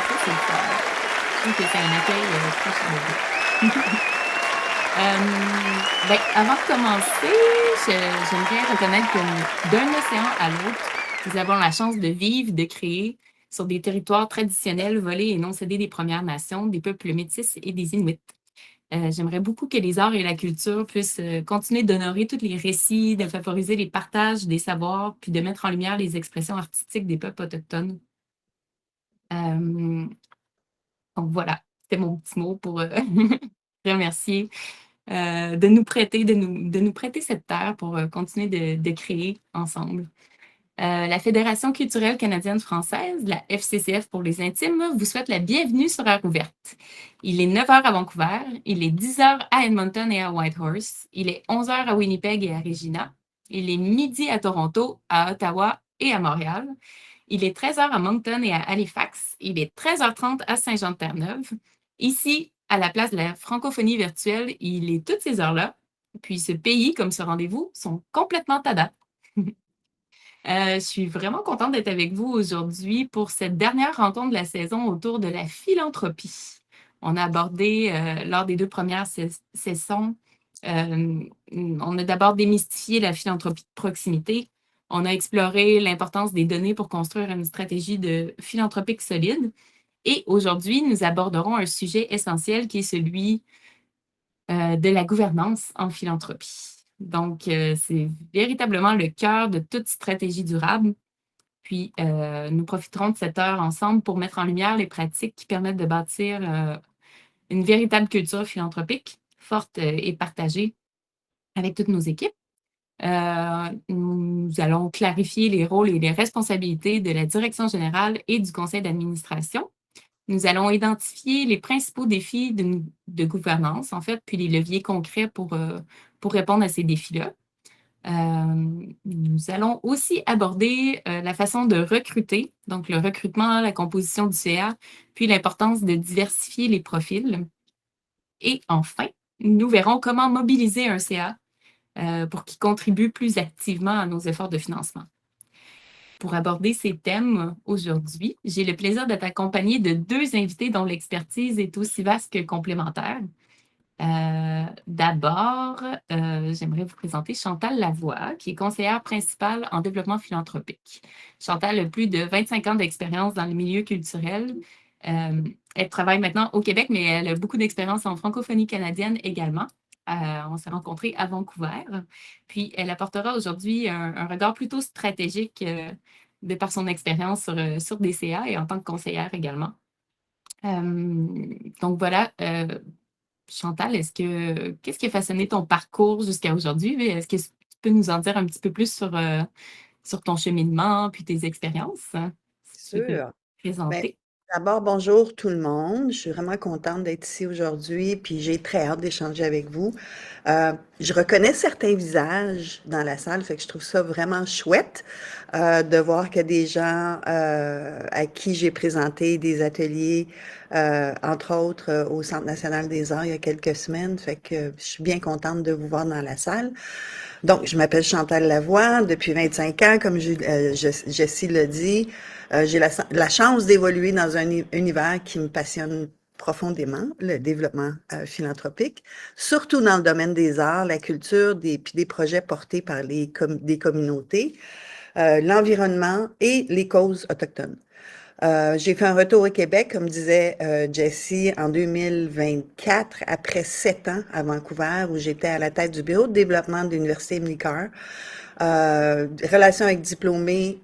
Ça, c'est le fun. Je trouve que c'est un accueil très chaleureux. Avant de commencer, j'aimerais reconnaître que d'un océan à l'autre, nous avons la chance de vivre, de créer sur des territoires traditionnels, volés et non cédés des Premières Nations, des peuples métis et des Inuits. J'aimerais beaucoup que les arts et la culture puissent continuer d'honorer tous les récits, de favoriser les partages des savoirs, puis de mettre en lumière les expressions artistiques des peuples autochtones. Euh, donc voilà, c'était mon petit mot pour remercier de nous prêter cette terre pour continuer de créer ensemble. La Fédération culturelle canadienne-française, la FCCF pour les intimes, vous souhaite la bienvenue sur Air ouverte. Il est 9 heures à Vancouver, il est 10 heures à Edmonton et à Whitehorse, il est 11 heures à Winnipeg et à Regina, il est midi à Toronto, à Ottawa et à Montréal, il est 13 heures à Moncton et à Halifax, il est 13h30 à Saint-Jean-de-Terre-Neuve. Ici, à la place de la francophonie virtuelle, il est toutes ces heures-là. Puis ce pays, comme ce rendez-vous, sont complètement à date. Je suis vraiment contente d'être avec vous aujourd'hui pour cette dernière rencontre de la saison autour de la philanthropie. On a abordé lors des 2 premières sessions, on a d'abord démystifié la philanthropie de proximité. On a exploré l'importance des données pour construire une stratégie de philanthropique solide. Et aujourd'hui, nous aborderons un sujet essentiel qui est celui de la gouvernance en philanthropie. Donc, c'est véritablement le cœur de toute stratégie durable. Puis, nous profiterons de cette heure ensemble pour mettre en lumière les pratiques qui permettent de bâtir une véritable culture philanthropique forte et partagée avec toutes nos équipes. Nous allons clarifier les rôles et les responsabilités de la direction générale et du conseil d'administration. Nous allons identifier les principaux défis de gouvernance, en fait, puis les leviers concrets pour répondre à ces défis-là. Nous allons aussi aborder la façon de recruter, donc le recrutement, la composition du CA, puis l'importance de diversifier les profils. Et enfin, nous verrons comment mobiliser un CA pour qu'il contribue plus activement à nos efforts de financement. Pour aborder ces thèmes aujourd'hui, j'ai le plaisir d'être accompagnée de 2 invités dont l'expertise est aussi vaste que complémentaire. D'abord, j'aimerais vous présenter Chantal Lavoie, qui est conseillère principale en développement philanthropique. Chantal a plus de 25 ans d'expérience dans le milieu culturel. Elle travaille maintenant au Québec, mais elle a beaucoup d'expérience en francophonie canadienne également. On s'est rencontrés à Vancouver. Puis, elle apportera aujourd'hui un regard plutôt stratégique de par son expérience sur DCA et en tant que conseillère également. Donc voilà, Chantal, qu'est-ce qui a façonné ton parcours jusqu'à aujourd'hui? Est-ce que tu peux nous en dire un petit peu plus sur ton cheminement puis tes expériences? Si tu peux te Sûr. Ben, présenter. d'abord, bonjour tout le monde. Je suis vraiment contente d'être ici aujourd'hui, puis j'ai très hâte d'échanger avec vous. Je reconnais certains visages dans la salle, fait que je trouve ça vraiment chouette de voir qu'il y a des gens à qui j'ai présenté des ateliers, entre autres au Centre national des arts il y a quelques semaines. Fait que je suis bien contente de vous voir dans la salle. Donc, je m'appelle Chantal Lavoie, depuis 25 ans, comme Jessie l'a dit. J'ai la chance d'évoluer dans un univers qui me passionne profondément, le développement philanthropique, surtout dans le domaine des arts, la culture, puis des projets portés par des communautés, l'environnement et les causes autochtones. J'ai fait un retour au Québec, comme disait Jessie, en 2024, après 7 ans à Vancouver, où j'étais à la tête du bureau de développement de l'Université Emily Carr, relations avec diplômés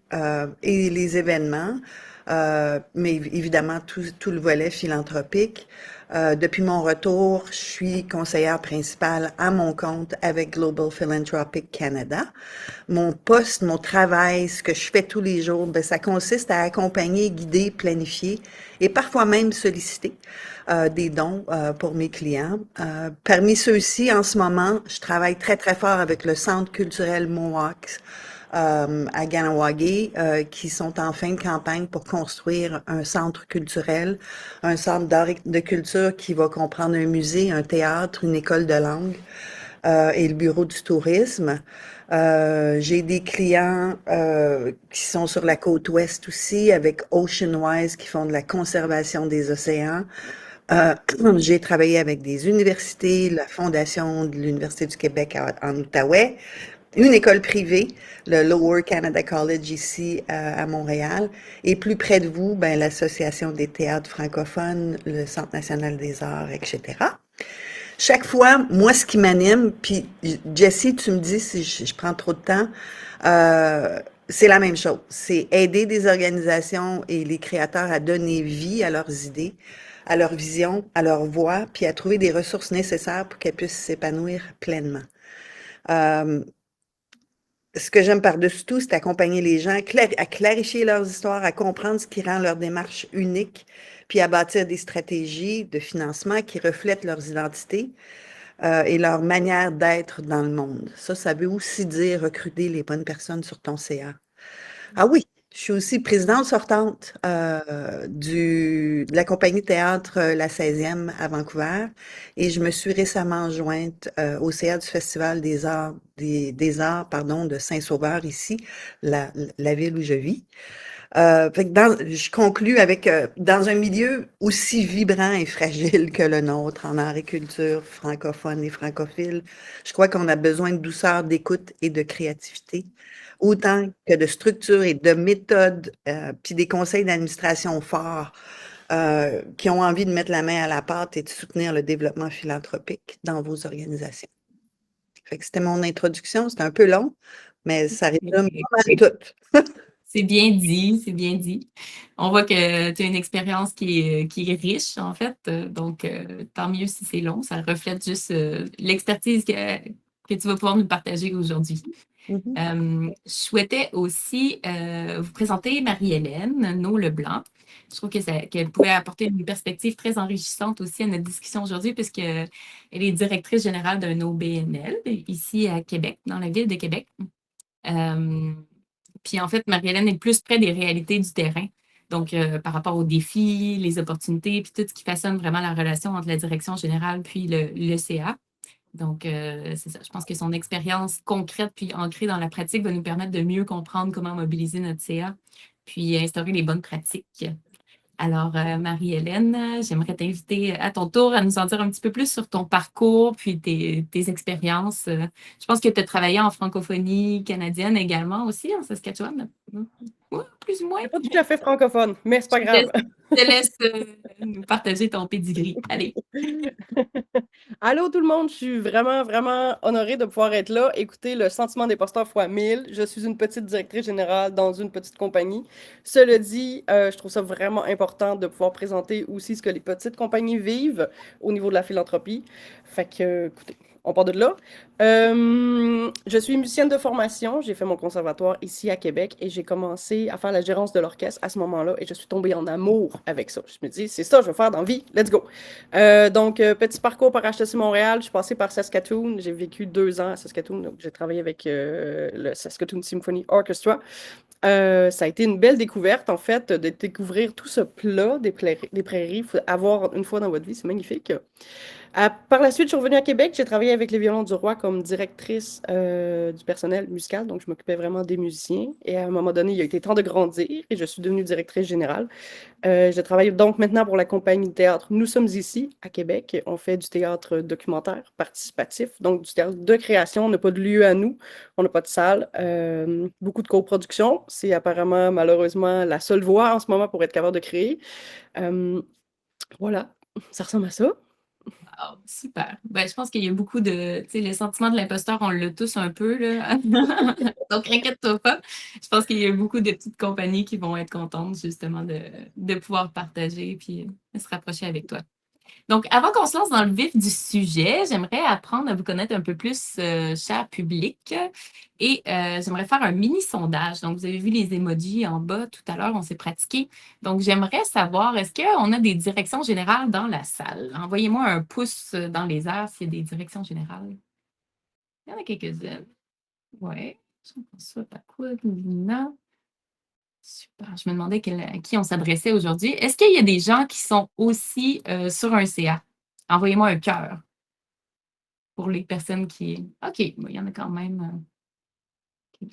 et les événements, mais évidemment tout le volet philanthropique. Depuis mon retour, je suis conseillère principale à mon compte avec Global Philanthropic Canada. Mon poste, mon travail, ce que je fais tous les jours, ben, ça consiste à accompagner, guider, planifier et parfois même solliciter des dons pour mes clients. Parmi ceux-ci, en ce moment, je travaille très, très fort avec le Centre culturel Mohawks à Ganawagi, qui sont en fin de campagne pour construire un centre culturel, un centre d'art et de culture qui va comprendre un musée, un théâtre, une école de langue. et le bureau du tourisme. J'ai des clients qui sont sur la côte ouest aussi, avec OceanWise qui font de la conservation des océans. Euh, j'ai travaillé avec des universités, la fondation de l'Université du Québec en Outaouais, une école privée, le Lower Canada College ici à Montréal, et plus près de vous, ben, l'Association des théâtres francophones, le Centre national des arts, etc. Chaque fois, moi, ce qui m'anime, puis Jessie, tu me dis si je prends trop de temps, euh, c'est la même chose. C'est aider des organisations et les créateurs à donner vie à leurs idées, à leur vision, à leur voix, puis à trouver des ressources nécessaires pour qu'elles puissent s'épanouir pleinement. Euh, Ce que j'aime par-dessus tout, c'est accompagner les gens à clarifier leurs histoires, à comprendre ce qui rend leur démarche unique, puis à bâtir des stratégies de financement qui reflètent leurs identités et leur manière d'être dans le monde. Ça veut aussi dire recruter les bonnes personnes sur ton CA. Ah oui, je suis aussi présidente sortante de la compagnie théâtre La 16e à Vancouver et je me suis récemment jointe au CA du Festival des Arts pardon, de Saint-Sauveur ici, la ville où je vis. Fait que je conclus avec, dans un milieu aussi vibrant et fragile que le nôtre, en agriculture francophone et francophile, je crois qu'on a besoin de douceur, d'écoute et de créativité, autant que de structure et de méthode, puis des conseils d'administration forts qui ont envie de mettre la main à la pâte et de soutenir le développement philanthropique dans vos organisations. Fait que c'était mon introduction, c'était un peu long, mais ça résume pas mal tout. C'est bien dit, c'est bien dit. On voit que tu as une expérience qui est riche, en fait. Donc, tant mieux si c'est long. Ça reflète juste l'expertise que tu vas pouvoir nous partager aujourd'hui. Mhm. Je souhaitais aussi vous présenter Marie-Hélène Naud-Leblanc. Je trouve qu'elle pouvait apporter une perspective très enrichissante aussi à notre discussion aujourd'hui, puisqu'elle est directrice générale d'un OBNL ici à Québec, dans la ville de Québec. Puis en fait, Marie-Hélène est plus près des réalités du terrain. Donc, par rapport aux défis, les opportunités, puis tout ce qui façonne vraiment la relation entre la direction générale puis le CA. Donc, c'est ça. Je pense que son expérience concrète puis ancrée dans la pratique va nous permettre de mieux comprendre comment mobiliser notre CA, puis instaurer les bonnes pratiques. Alors, Marie-Hélène, j'aimerais t'inviter à ton tour à nous en dire un petit peu plus sur ton parcours, puis tes expériences. Je pense que tu as travaillé en francophonie canadienne également aussi, en Saskatchewan. Oui, plus ou moins. C'est pas tout à fait francophone, mais c'est pas Je grave. te laisse nous partager ton pedigree. Allez. Allô tout le monde, je suis vraiment, vraiment honorée de pouvoir être là. Écoutez, le sentiment d'imposteur fois 1000. Je suis une petite directrice générale dans une petite compagnie. Cela dit, je trouve ça vraiment important de pouvoir présenter aussi ce que les petites compagnies vivent au niveau de la philanthropie. Fait que, écoutez, on part de là. Je suis musicienne de formation. J'ai fait mon conservatoire ici à Québec et j'ai commencé à faire la gérance de l'orchestre à ce moment-là et je suis tombée en amour avec ça. Je me dis, c'est ça, je veux faire dans la vie. Let's go. Donc, petit parcours par HTC Montréal. Je suis passée par Saskatoon. J'ai vécu 2 ans à Saskatoon. Donc, j'ai travaillé avec le Saskatoon Symphony Orchestra. Ça a été une belle découverte, en fait, de découvrir tout ce plat des prairies. Il faut avoir une fois dans votre vie, c'est magnifique. Par la suite, je suis revenue à Québec. J'ai travaillé avec les Violons du Roi comme directrice du personnel musical. Donc, je m'occupais vraiment des musiciens. Et à un moment donné, il a été temps de grandir et je suis devenue directrice générale. Je travaille donc maintenant pour la compagnie de théâtre Nous sommes ici à Québec. On fait du théâtre documentaire participatif, donc du théâtre de création. On n'a pas de lieu à nous, on n'a pas de salle. Beaucoup de coproduction. C'est apparemment, malheureusement, la seule voie en ce moment pour être capable de créer. Voilà, ça ressemble à ça. Wow, super. Ben, je pense qu'il y a beaucoup de. Tu sais, le sentiment de l'imposteur, on l'a tous un peu, là. Donc, inquiète-toi pas. Je pense qu'il y a beaucoup de petites compagnies qui vont être contentes, justement, de pouvoir partager puis se rapprocher avec toi. Donc, avant qu'on se lance dans le vif du sujet, j'aimerais apprendre à vous connaître un peu plus, cher public, et j'aimerais faire un mini sondage. Donc, vous avez vu les emojis en bas tout à l'heure, on s'est pratiqué. Donc, j'aimerais savoir, est-ce qu'on a des directions générales dans la salle? Envoyez-moi un pouce dans les airs s'il y a des directions générales. Il y en a quelques-unes. Oui. Jean-François Pacoud, Lina. Super. Je me demandais à qui on s'adressait aujourd'hui. Est-ce qu'il y a des gens qui sont aussi sur un CA? Envoyez-moi un cœur. pour les personnes qui... OK, il y en a quand même...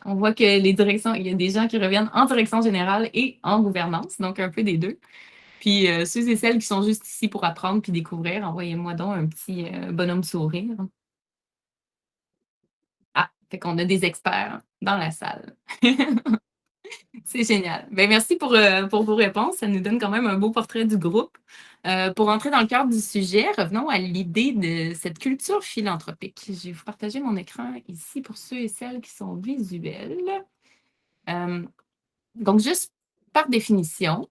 On voit que les directions, il y a des gens qui reviennent en direction générale et en gouvernance, donc un peu des deux. Puis ceux et celles qui sont juste ici pour apprendre puis découvrir, envoyez-moi donc un petit bonhomme sourire. Ah, fait qu'on a des experts dans la salle. C'est génial. Ben, merci pour vos réponses. Ça nous donne quand même un beau portrait du groupe. Pour entrer dans le cœur du sujet, revenons à l'idée de cette culture philanthropique. Je vais vous partager mon écran ici pour ceux et celles qui sont visuels. Donc, juste par définition,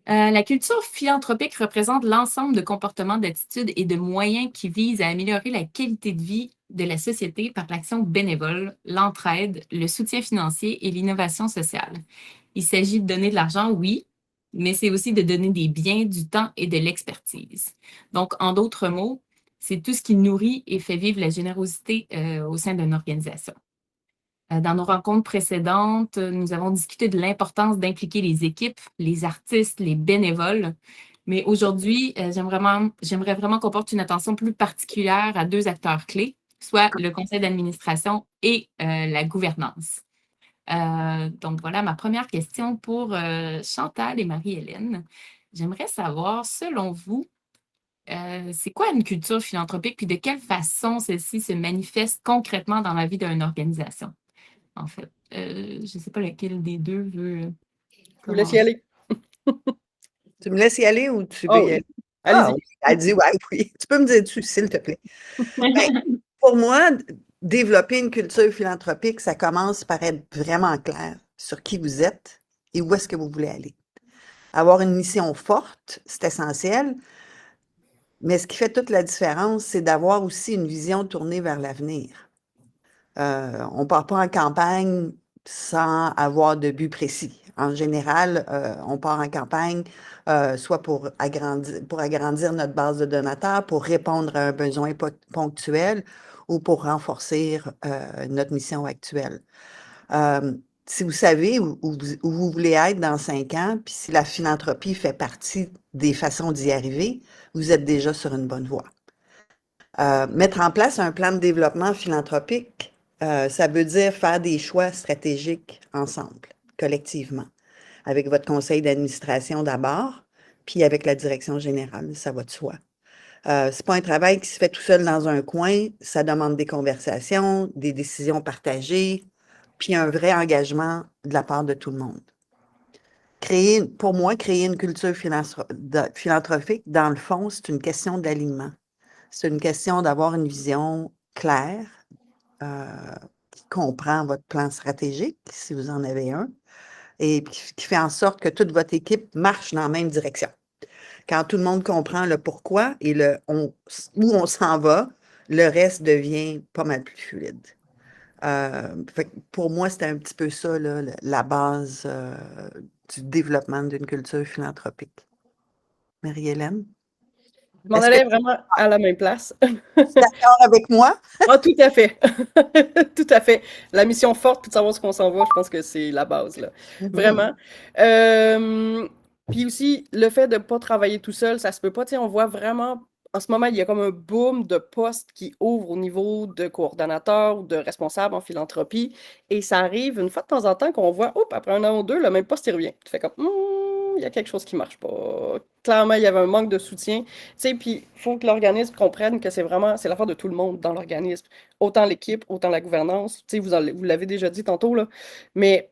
la culture philanthropique représente l'ensemble de comportements, d'attitudes et de moyens qui visent à améliorer la qualité de vie de la société par l'action bénévole, l'entraide, le soutien financier et l'innovation sociale. Il s'agit de donner de l'argent, oui, mais c'est aussi de donner des biens, du temps et de l'expertise. Donc, en d'autres mots, c'est tout ce qui nourrit et fait vivre la générosité au sein d'une organisation. Dans nos rencontres précédentes, nous avons discuté de l'importance d'impliquer les équipes, les artistes, les bénévoles. Mais aujourd'hui, j'aimerais vraiment qu'on porte une attention plus particulière à deux acteurs clés, soit le conseil d'administration et la gouvernance. Donc voilà ma première question pour Chantal et Marie-Hélène. J'aimerais savoir, selon vous, c'est quoi une culture philanthropique puis de quelle façon celle-ci se manifeste concrètement dans la vie d'une organisation? En fait. Je ne sais pas lequel des deux veut Je vous laisse y aller. Tu me laisses y aller ou tu veux Oh y oui, aller? allez-y. Oui, elle dit ouais, oui. Tu peux me dire dessus, s'il te plaît. Ben, pour moi, développer une culture philanthropique, ça commence par être vraiment clair sur qui vous êtes et où est-ce que vous voulez aller. Avoir une mission forte, c'est essentiel, mais ce qui fait toute la différence, c'est d'avoir aussi une vision tournée vers l'avenir. On ne part pas en campagne sans avoir de but précis. En général, on part en campagne soit pour agrandir notre base de donateurs, pour répondre à un besoin ponctuel ou pour renforcer notre mission actuelle. Si vous savez où vous voulez être dans 5 ans, puis si la philanthropie fait partie des façons d'y arriver, vous êtes déjà sur une bonne voie. Mettre en place un plan de développement philanthropique, ça veut dire faire des choix stratégiques ensemble, collectivement, avec votre conseil d'administration d'abord, puis avec la direction générale, ça va de soi. C'est pas un travail qui se fait tout seul dans un coin, ça demande des conversations, des décisions partagées, puis un vrai engagement de la part de tout le monde. Pour moi, créer une culture philanthropique, dans le fond, c'est une question d'alignement. C'est une question d'avoir une vision claire, qui comprend votre plan stratégique, si vous en avez un, et qui fait en sorte que toute votre équipe marche dans la même direction. Quand tout le monde comprend le pourquoi et où on s'en va, le reste devient pas mal plus fluide. Pour moi, c'était un petit peu ça, là, la base du développement d'une culture philanthropique. Marie-Hélène? Je m'en Est-ce que allais vraiment à la même place. tu es d'accord avec moi? Ah, tout à fait. Tout à fait. La mission forte, puis de savoir ce qu'on s'en va, je pense que c'est la base, là. Vraiment. Puis aussi, le fait de ne pas travailler tout seul, ça se peut pas. Tu sais, on voit vraiment, en ce moment, il y a comme un boom de postes qui ouvrent au niveau de coordonnateur ou de responsable en philanthropie. Et ça arrive une fois de temps en temps qu'on voit, hop, après un an ou deux, le même poste, il revient. Tu fais comme, il y a quelque chose qui marche pas. Clairement, il y avait un manque de soutien. Tu sais, puis il faut que l'organisme comprenne que c'est l'affaire de tout le monde dans l'organisme. Autant l'équipe, autant la gouvernance. Tu sais, vous l'avez déjà dit tantôt, là. Mais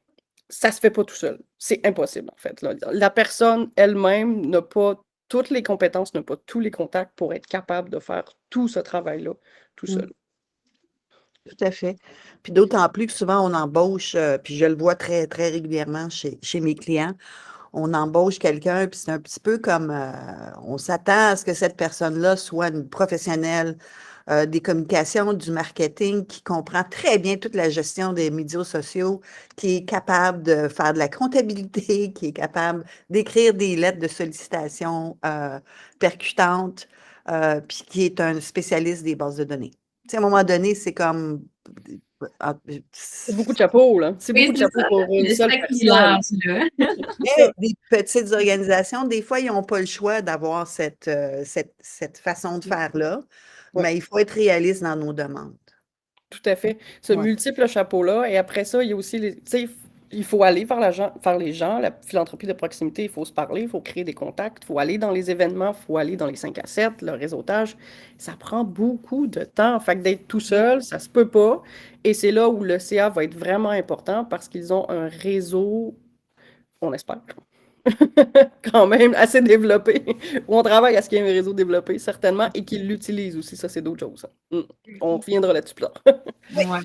ça se fait pas tout seul. C'est impossible, en fait, là. La personne elle-même n'a pas toutes les compétences, n'a pas tous les contacts pour être capable de faire tout ce travail-là tout seul. Tout à fait. Puis d'autant plus que souvent, on embauche, puis je le vois très, très régulièrement chez mes clients, on embauche quelqu'un, puis c'est un petit peu comme, on s'attend à ce que cette personne-là soit une professionnelle des communications, du marketing, qui comprend très bien toute la gestion des médias sociaux, qui est capable de faire de la comptabilité, qui est capable d'écrire des lettres de sollicitation percutantes, puis qui est un spécialiste des bases de données. Tu sais, à un moment donné, c'est comme... C'est beaucoup de chapeaux, là. C'est Oui, beaucoup de c'est chapeaux ça, pour une le seule spectre est personne. large, là. C'est ça. Mais des petites organisations, des fois, ils n'ont pas le choix d'avoir cette façon de faire-là, Ouais. mais il faut être réaliste dans nos demandes. Tout à fait. Ce Ouais. multiple chapeau-là. Et après ça, il y a aussi les. Tu sais, il faut aller vers les gens, la philanthropie de proximité, il faut se parler, il faut créer des contacts, il faut aller dans les événements, il faut aller dans les 5 à 7, le réseautage. Ça prend beaucoup de temps. Fait que d'être tout seul, ça se peut pas. Et c'est là où le CA va être vraiment important parce qu'ils ont un réseau, on espère, quand même assez développé, où on travaille à ce qu'il y ait un réseau développé, certainement, et qu'ils l'utilisent aussi. Ça, c'est d'autres choses. On reviendra là-dessus plus tard. Ouais.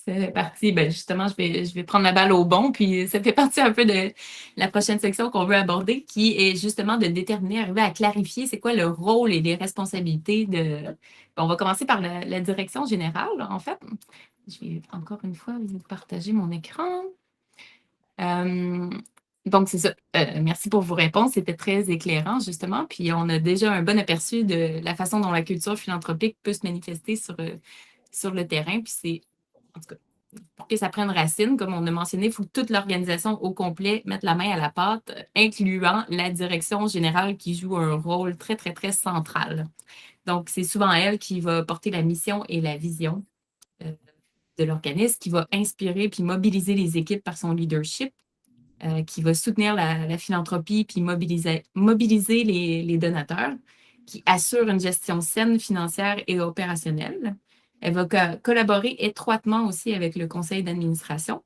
C'est parti. Ben justement, je vais prendre la balle au bon. Puis ça fait partie un peu de la prochaine section qu'on veut aborder, qui est justement de déterminer, arriver à clarifier c'est quoi le rôle et les responsabilités de. On va commencer par la direction générale, en fait. Je vais encore une fois vous partager mon écran. Donc, c'est ça. Merci pour vos réponses. C'était très éclairant, justement. Puis, on a déjà un bon aperçu de la façon dont la culture philanthropique peut se manifester sur le terrain. Puis, c'est, en tout cas, pour que ça prenne racine, comme on a mentionné, il faut que toute l'organisation au complet mette la main à la pâte, incluant la direction générale qui joue un rôle très, très, très central. Donc, c'est souvent elle qui va porter la mission et la vision de l'organisme, qui va inspirer puis mobiliser les équipes par son leadership, qui va soutenir la philanthropie puis mobiliser les donateurs, qui assure une gestion saine financière et opérationnelle. Elle va collaborer étroitement aussi avec le conseil d'administration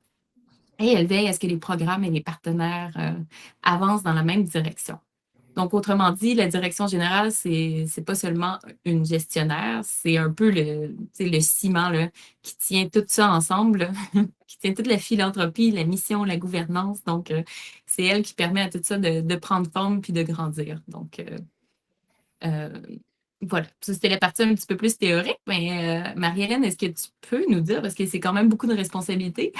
et elle veille à ce que les programmes et les partenaires avancent dans la même direction. Donc, autrement dit, la direction générale, c'est pas seulement une gestionnaire, c'est un peu le ciment là, qui tient tout ça ensemble, là, qui tient toute la philanthropie, la mission, la gouvernance. Donc, c'est elle qui permet à tout ça de prendre forme puis de grandir. Donc, voilà, ça c'était la partie un petit peu plus théorique, mais Marie-Hélène, est-ce que tu peux nous dire, parce que c'est quand même beaucoup de responsabilités,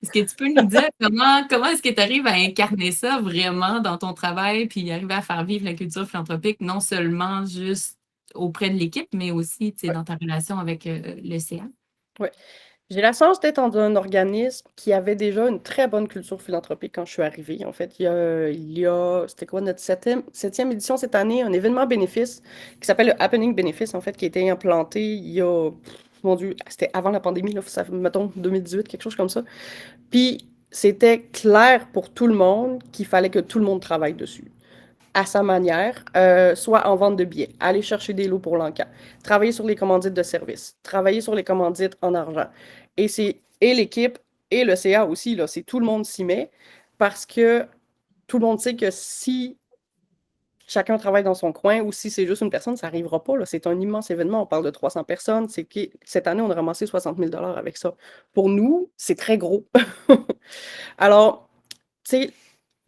est-ce que tu peux nous dire comment est-ce que tu arrives à incarner ça vraiment dans ton travail, puis arriver à faire vivre la culture philanthropique, non seulement juste auprès de l'équipe, mais aussi Ouais. dans ta relation avec le CA? Ouais. J'ai la chance d'être dans un organisme qui avait déjà une très bonne culture philanthropique quand je suis arrivée. En fait, c'était quoi notre septième édition cette année, un événement bénéfice qui s'appelle le Happening Bénéfice, en fait, qui a été implanté il y a, mon Dieu, c'était avant la pandémie, là, ça, mettons 2018, quelque chose comme ça. Puis, c'était clair pour tout le monde qu'il fallait que tout le monde travaille dessus à sa manière, soit en vente de billets, aller chercher des lots pour l'encan, travailler sur les commandites de services, travailler sur les commandites en argent. Et l'équipe et le CA aussi, là, c'est tout le monde s'y met parce que tout le monde sait que si chacun travaille dans son coin ou si c'est juste une personne, ça n'arrivera pas. Là. C'est un immense événement. On parle de 300 personnes. Cette année, on a ramassé 60 000 avec ça. Pour nous, c'est très gros. Alors, tu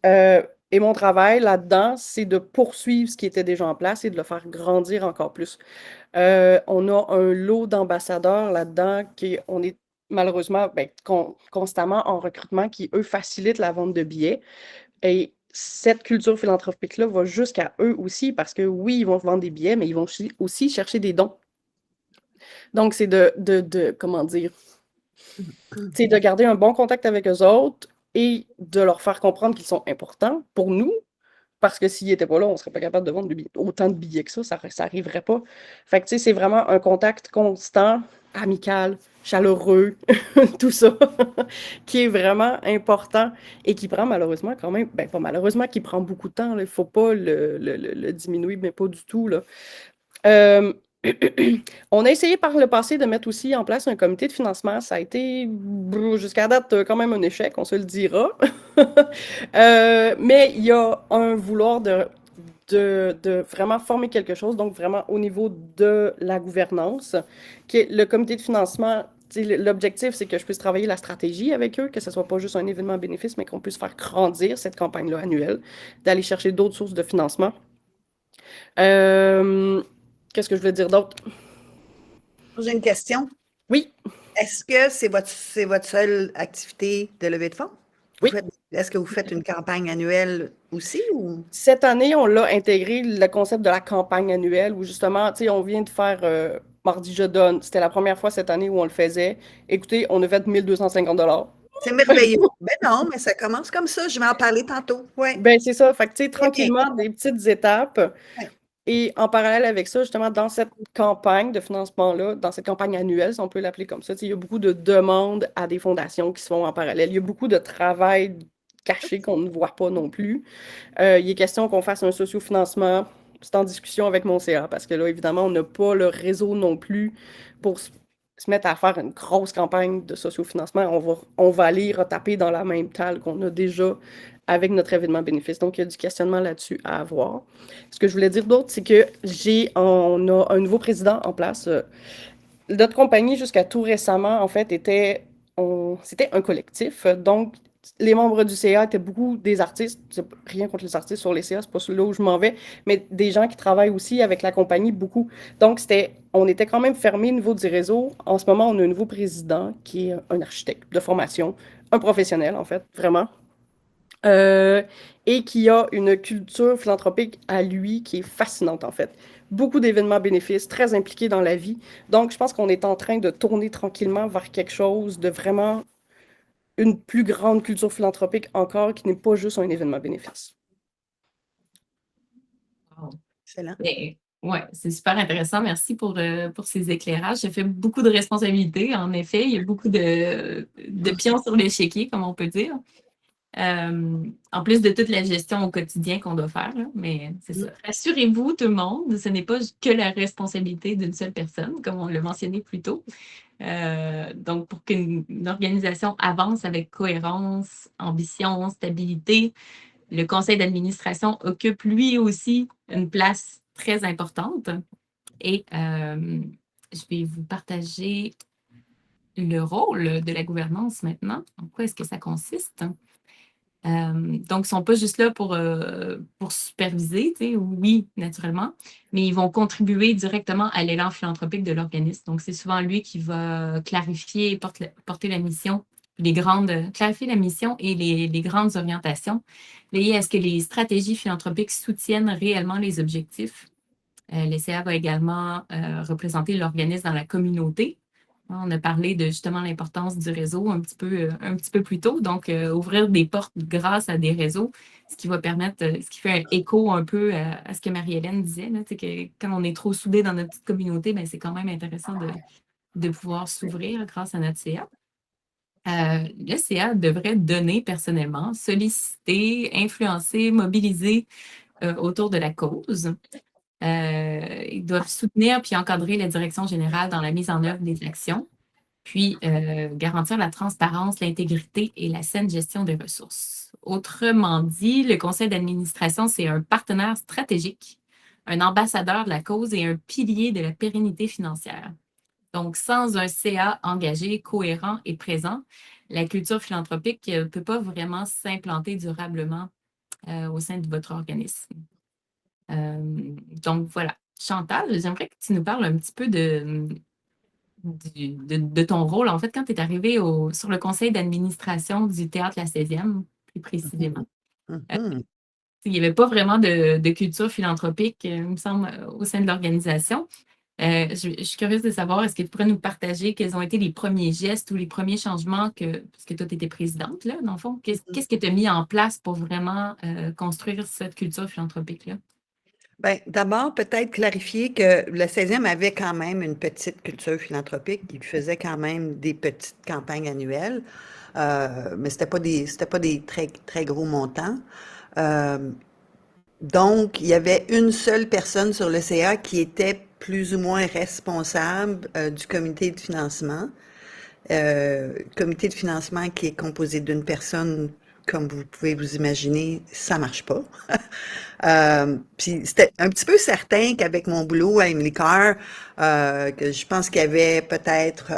sais, et mon travail là-dedans, c'est de poursuivre ce qui était déjà en place et de le faire grandir encore plus. On a un lot d'ambassadeurs là-dedans on est malheureusement constamment en recrutement qui, eux, facilitent la vente de billets. Et cette culture philanthropique-là va jusqu'à eux aussi parce que oui, ils vont vendre des billets, mais ils vont aussi chercher des dons. Donc, c'est comment dire, c'est de garder un bon contact avec eux autres et de leur faire comprendre qu'ils sont importants pour nous, parce que s'ils n'étaient pas là, on ne serait pas capable de vendre autant de billets que ça n'arriverait pas. Fait que, tu sais, c'est vraiment un contact constant, amical, chaleureux, tout ça, qui est vraiment important et qui prend malheureusement quand même, ben pas malheureusement, qui prend beaucoup de temps. Il ne faut pas le diminuer, mais pas du tout, là. Euh, On a essayé par le passé de mettre aussi en place un comité de financement. Ça a été, jusqu'à date, quand même un échec, on se le dira. Mais il y a un vouloir de vraiment former quelque chose, donc vraiment au niveau de la gouvernance, qui est le comité de financement. L'objectif, c'est que je puisse travailler la stratégie avec eux, que ce ne soit pas juste un événement bénéfice, mais qu'on puisse faire grandir cette campagne-là annuelle, d'aller chercher d'autres sources de financement. Qu'est-ce que je voulais dire d'autre? J'ai une question. Oui, Est-ce que c'est votre seule activité de levée de fonds? Oui. Est-ce que vous faites une campagne annuelle aussi ou? cette année, on l'a intégré le concept de la campagne annuelle où justement, tu sais, on vient de faire mardi, je donne. C'était la première fois cette année où on le faisait. Écoutez, on a fait 1250 $. C'est merveilleux. Ben non, mais ça commence comme ça. Je vais en parler tantôt. Oui, Ben, c'est ça. Fait que, tu sais, très bien. tranquillement, des petites étapes. Ouais. Et en parallèle avec ça, justement, dans cette campagne de financement-là, dans cette campagne annuelle, si on peut l'appeler comme ça, tu sais, il y a beaucoup de demandes à des fondations qui se font en parallèle. Il y a beaucoup de travail caché qu'on ne voit pas non plus. Il est question qu'on fasse un sociofinancement. C'est en discussion avec mon CA parce que là, évidemment, on n'a pas le réseau non plus pour se mettre à faire une grosse campagne de sociofinancement. On va aller retaper dans la même table qu'on a déjà avec notre événement bénéfice. Donc, il y a du questionnement là-dessus à avoir. Ce que je voulais dire d'autre, c'est que on a un nouveau président en place. Notre compagnie, jusqu'à tout récemment, en fait, c'était un collectif. Donc, les membres du CA étaient beaucoup des artistes. C'est rien contre les artistes sur les CA, c'est pas là où je m'en vais, mais des gens qui travaillent aussi avec la compagnie beaucoup. Donc, on était quand même fermé au niveau du réseau. En ce moment, on a un nouveau président qui est un architecte de formation, un professionnel, en fait, vraiment. Euh, et qui a une culture philanthropique à lui qui est fascinante, en fait. Beaucoup d'événements bénéfices, très impliqués dans la vie. Donc, je pense qu'on est en train de tourner tranquillement vers quelque chose de vraiment une plus grande culture philanthropique encore, qui n'est pas juste un événement bénéfice. Wow. Excellent. Ben, ouais, c'est super intéressant. Merci pour ces éclairages. Ça fait beaucoup de responsabilités, en effet. Il y a beaucoup de pions sur l'échiquier, comme on peut dire. En plus de toute la gestion au quotidien qu'on doit faire, là. Mais c'est ça. Rassurez-vous, tout le monde, ce n'est pas que la responsabilité d'une seule personne, comme on l'a mentionné plus tôt. Donc, pour qu'une organisation avance avec cohérence, ambition, stabilité, le conseil d'administration occupe lui aussi une place très importante. Et je vais vous partager le rôle de la gouvernance maintenant. En quoi est-ce que ça consiste? Donc, ils ne sont pas juste là pour superviser, oui, naturellement, mais ils vont contribuer directement à l'élan philanthropique de l'organisme. Donc, c'est souvent lui qui va clarifier et porter la mission, clarifier la mission et les grandes orientations, veiller à ce que les stratégies philanthropiques soutiennent réellement les objectifs. L'ECA va également représenter l'organisme dans la communauté. On a parlé de justement l'importance du réseau un petit peu plus tôt. Donc, ouvrir des portes grâce à des réseaux, ce qui fait un écho un peu à ce que Marie-Hélène disait, là, que quand on est trop soudé dans notre petite communauté, ben, c'est quand même intéressant de pouvoir s'ouvrir grâce à notre CA. Le CA devrait donner personnellement, solliciter, influencer, mobiliser autour de la cause. Ils doivent soutenir puis encadrer la direction générale dans la mise en œuvre des actions, puis garantir la transparence, l'intégrité et la saine gestion des ressources. Autrement dit, le conseil d'administration, c'est un partenaire stratégique, un ambassadeur de la cause et un pilier de la pérennité financière. Donc, sans un CA engagé, cohérent et présent, la culture philanthropique ne peut pas vraiment s'implanter durablement au sein de votre organisme. Donc, voilà. Chantal, j'aimerais que tu nous parles un petit peu de ton rôle, en fait, quand tu es arrivée sur le conseil d'administration du Théâtre La 16e, plus précisément. Il n'y avait pas vraiment de culture philanthropique, il me semble, au sein de l'organisation. Je suis curieuse de savoir, est-ce que tu pourrais nous partager quels ont été les premiers gestes ou les premiers changements parce que toi, tu étais présidente, là, dans le fond. Qu'est-ce que tu as mis en place pour vraiment construire cette culture philanthropique-là? Bien, d'abord, peut-être clarifier que le 16e avait quand même une petite culture philanthropique. Il faisait quand même des petites campagnes annuelles, mais c'était pas des très, très gros montants. Donc, il y avait une seule personne sur le CA qui était plus ou moins responsable du comité de financement. Comité de financement qui est composé d'une personne, comme vous pouvez vous imaginer, ça marche pas. Puis c'était un petit peu certain qu'avec mon boulot à Emily Carr, que je pense qu'il y avait peut-être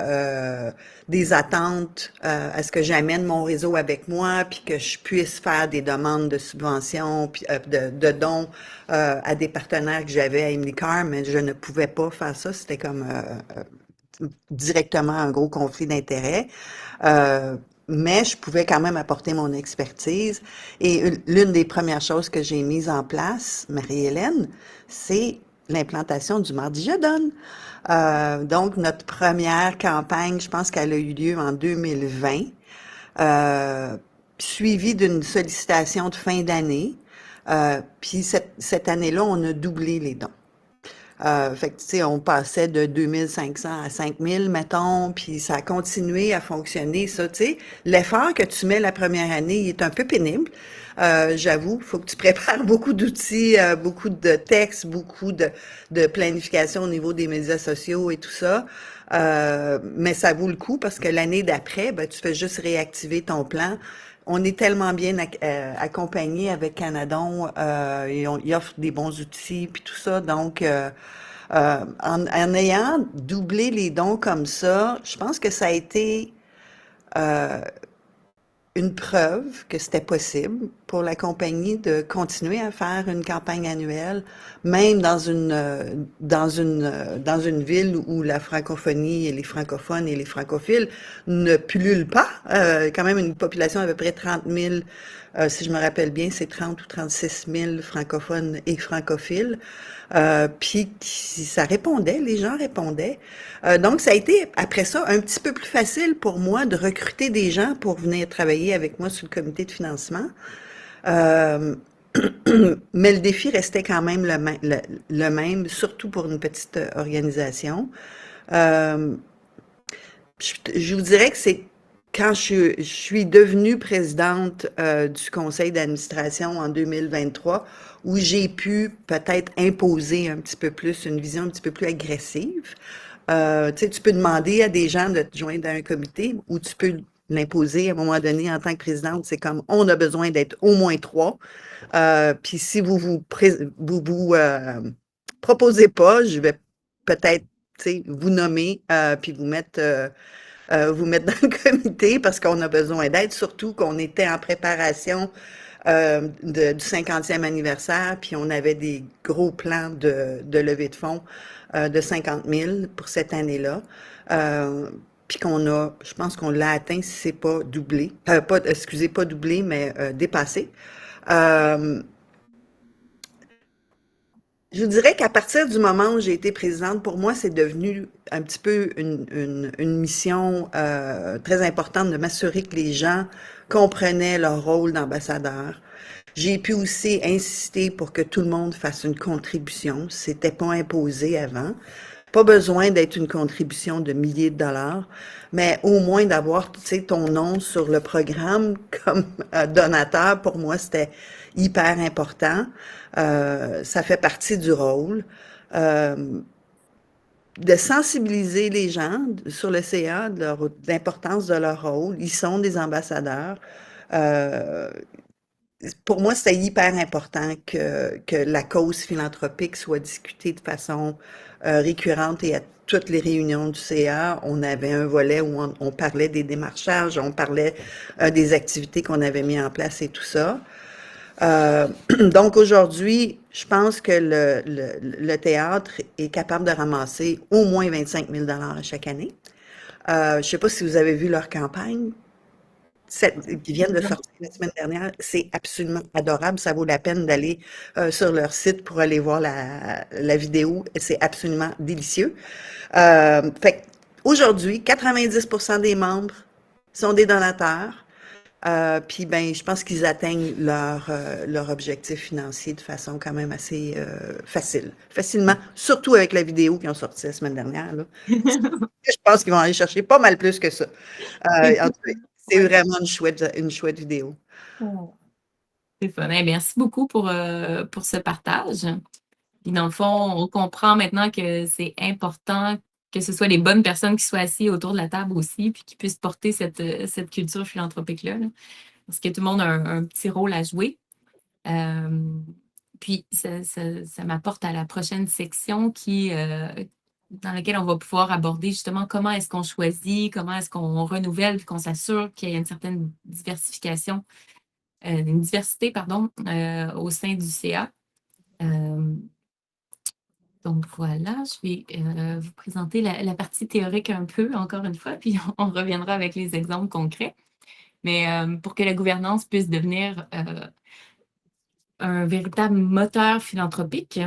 des attentes à ce que j'amène mon réseau avec moi, puis que je puisse faire des demandes de subventions, puis de dons à des partenaires que j'avais à Emily Carr, mais je ne pouvais pas faire ça. C'était comme directement un gros conflit d'intérêts. Mais je pouvais quand même apporter mon expertise. Et l'une des premières choses que j'ai mises en place, Marie-Hélène, c'est l'implantation du Mardi Je donne. Donc, notre première campagne, je pense qu'elle a eu lieu en 2020, suivie d'une sollicitation de fin d'année. Puis cette année-là, on a doublé les dons. Fait que, tu sais, on passait de 2500 à 5000, mettons, puis ça a continué à fonctionner, ça, tu sais. L'effort que tu mets la première année, il est un peu pénible. J'avoue, il faut que tu prépares beaucoup d'outils, beaucoup de textes, beaucoup de planification au niveau des médias sociaux et tout ça. Mais ça vaut le coup parce que l'année d'après, ben, tu fais juste réactiver ton plan. On est tellement bien accompagné avec Canadon, et ils offrent des bons outils puis tout ça. Donc, en ayant doublé les dons comme ça, je pense que ça a été euh, une preuve que c'était possible pour la compagnie de continuer à faire une campagne annuelle, même dans une ville où la francophonie et les francophones et les francophiles ne pullulent pas. Quand même une population à peu près 30 000, si je me rappelle bien, c'est 30 ou 36 000 francophones et francophiles. Puis ça répondait, les gens répondaient. Donc, ça a été, après ça, un petit peu plus facile pour moi de recruter des gens pour venir travailler avec moi sur le comité de financement. Euh, mais le défi restait quand même le même, surtout pour une petite organisation. Euh, je vous dirais que c'est quand je suis devenue présidente du conseil d'administration en 2023 où j'ai pu peut-être imposer un petit peu plus, une vision un petit peu plus agressive. Tu sais, tu peux demander à des gens de te joindre à un comité ou tu peux l'imposer à un moment donné en tant que présidente. C'est comme on a besoin d'être au moins trois. Puis si vous proposez pas, je vais peut-être tu sais, vous nommer puis vous mettre dans le comité parce qu'on a besoin d'aide, surtout qu'on était en préparation du 50e anniversaire, puis on avait des gros plans de levée de fonds de 50 000 pour cette année-là. Puis je pense qu'on l'a atteint si c'est pas doublé. Excusez, pas doublé, mais dépassé. Euh, je vous dirais qu'à partir du moment où j'ai été présidente, pour moi, c'est devenu un petit peu une mission très importante de m'assurer que les gens comprenaient leur rôle d'ambassadeur. J'ai pu aussi insister pour que tout le monde fasse une contribution. C'était pas imposé avant. Pas besoin d'être une contribution de milliers de dollars, mais au moins d'avoir, tu sais, ton nom sur le programme comme donateur, pour moi, c'était hyper important. Ça fait partie du rôle. Euh, de sensibiliser les gens sur le CA de l'importance de leur rôle. Ils sont des ambassadeurs. Euh, pour moi, c'était hyper important que la cause philanthropique soit discutée de façon récurrente et à toutes les réunions du CA, on avait un volet où on parlait des démarchages, on parlait des activités qu'on avait mis en place et tout ça. Donc aujourd'hui, je pense que le théâtre est capable de ramasser au moins 25 000 à chaque année. Je ne sais pas si vous avez vu leur campagne qui viennent de sortir la semaine dernière. C'est absolument adorable. Ça vaut la peine d'aller sur leur site pour aller voir la vidéo. C'est absolument délicieux. Fait aujourd'hui, 90% des membres sont des donateurs. Puis ben, je pense qu'ils atteignent leur objectif financier de façon quand même assez facilement, surtout avec la vidéo qui ont sorti la semaine dernière, là. Je pense qu'ils vont aller chercher pas mal plus que ça. En tout cas, c'est Ouais. vraiment une chouette vidéo. Oh, c'est fun. Eh, merci beaucoup pour ce partage. Puis dans le fond, on comprend maintenant que c'est important que ce soit les bonnes personnes qui soient assises autour de la table aussi, puis qui puissent porter cette culture philanthropique-là, là. Parce que tout le monde a un petit rôle à jouer. Euh, Puis ça m'apporte à la prochaine section dans laquelle on va pouvoir aborder justement comment est-ce qu'on choisit, comment est-ce qu'on renouvelle, puis qu'on s'assure qu'il y a une certaine diversification, une diversité, pardon, au sein du CA. Donc voilà, je vais vous présenter la partie théorique un peu, encore une fois, puis on reviendra avec les exemples concrets. Mais pour que la gouvernance puisse devenir un véritable moteur philanthropique,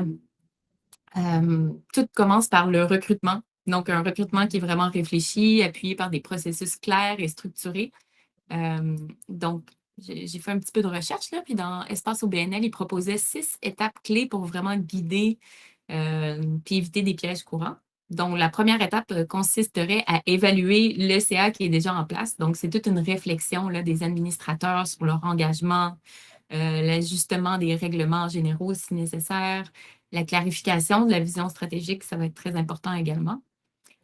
Tout commence par le recrutement. Donc, un recrutement qui est vraiment réfléchi, appuyé par des processus clairs et structurés. Donc, j'ai fait un petit peu de recherche, là, puis dans Espace OBNL, ils proposaient 6 étapes clés pour vraiment guider puis éviter des pièges courants. Donc, la première étape consisterait à évaluer le CA qui est déjà en place. Donc, c'est toute une réflexion là, des administrateurs sur leur engagement, l'ajustement des règlements généraux si nécessaire, la clarification de la vision stratégique, ça va être très important également.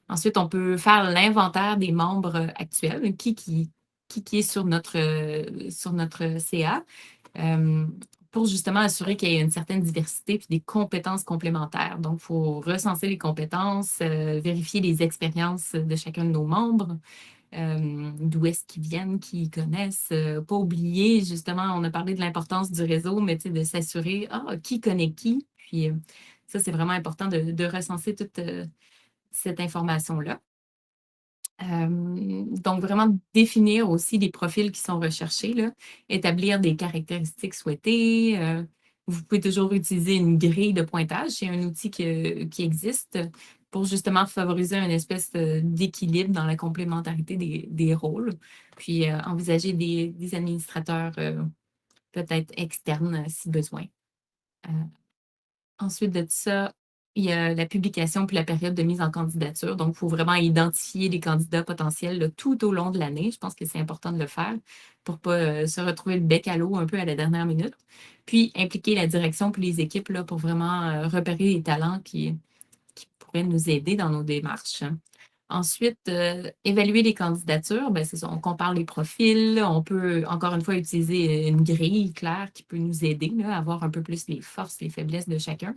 Ensuite, on peut faire l'inventaire des membres actuels, qui est sur notre CA, pour justement assurer qu'il y ait une certaine diversité puis des compétences complémentaires. Donc, il faut recenser les compétences, vérifier les expériences de chacun de nos membres, d'où est-ce qu'ils viennent, qui connaissent. Pas oublier, justement, on a parlé de l'importance du réseau, mais de s'assurer, qui connaît qui. Puis ça, c'est vraiment important de recenser toute cette information-là. Donc, vraiment définir aussi les profils qui sont recherchés, là, établir des caractéristiques souhaitées. Vous pouvez toujours utiliser une grille de pointage. C'est un outil qui existe pour justement favoriser une espèce d'équilibre dans la complémentarité des rôles. Puis, envisager des administrateurs peut-être externes si besoin. Ensuite de ça, il y a la publication puis la période de mise en candidature. Donc, il faut vraiment identifier les candidats potentiels là, tout au long de l'année. Je pense que c'est important de le faire pour ne pas se retrouver le bec à l'eau un peu à la dernière minute. Puis, impliquer la direction puis les équipes là, pour vraiment repérer les talents qui pourraient nous aider dans nos démarches. Ensuite, évaluer les candidatures, ben, c'est ça, on compare les profils. On peut, encore une fois, utiliser une grille claire qui peut nous aider là, à voir un peu plus les forces, les faiblesses de chacun.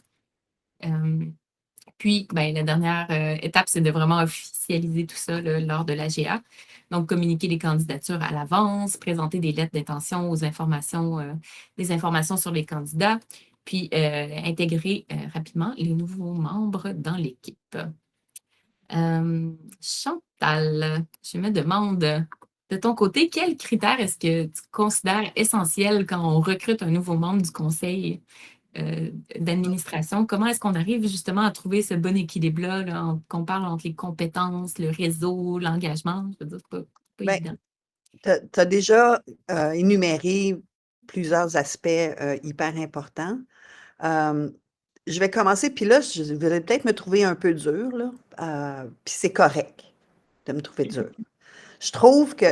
Puis, ben, la dernière étape, c'est de vraiment officialiser tout ça là, lors de l'AGA. Donc, communiquer les candidatures à l'avance, présenter des lettres d'intention aux informations, des informations sur les candidats, puis intégrer rapidement les nouveaux membres dans l'équipe. Chantal, je me demande, de ton côté, quels critères est-ce que tu considères essentiels quand on recrute un nouveau membre du conseil d'administration? Comment est-ce qu'on arrive justement à trouver ce bon équilibre-là, là, qu'on parle entre les compétences, le réseau, l'engagement? Je veux dire, c'est pas Bien, évident. tu as déjà énuméré plusieurs aspects hyper importants. Je vais commencer, puis là, je vais peut-être me trouver un peu dur, là, puis c'est correct de me trouver dur. Je trouve que,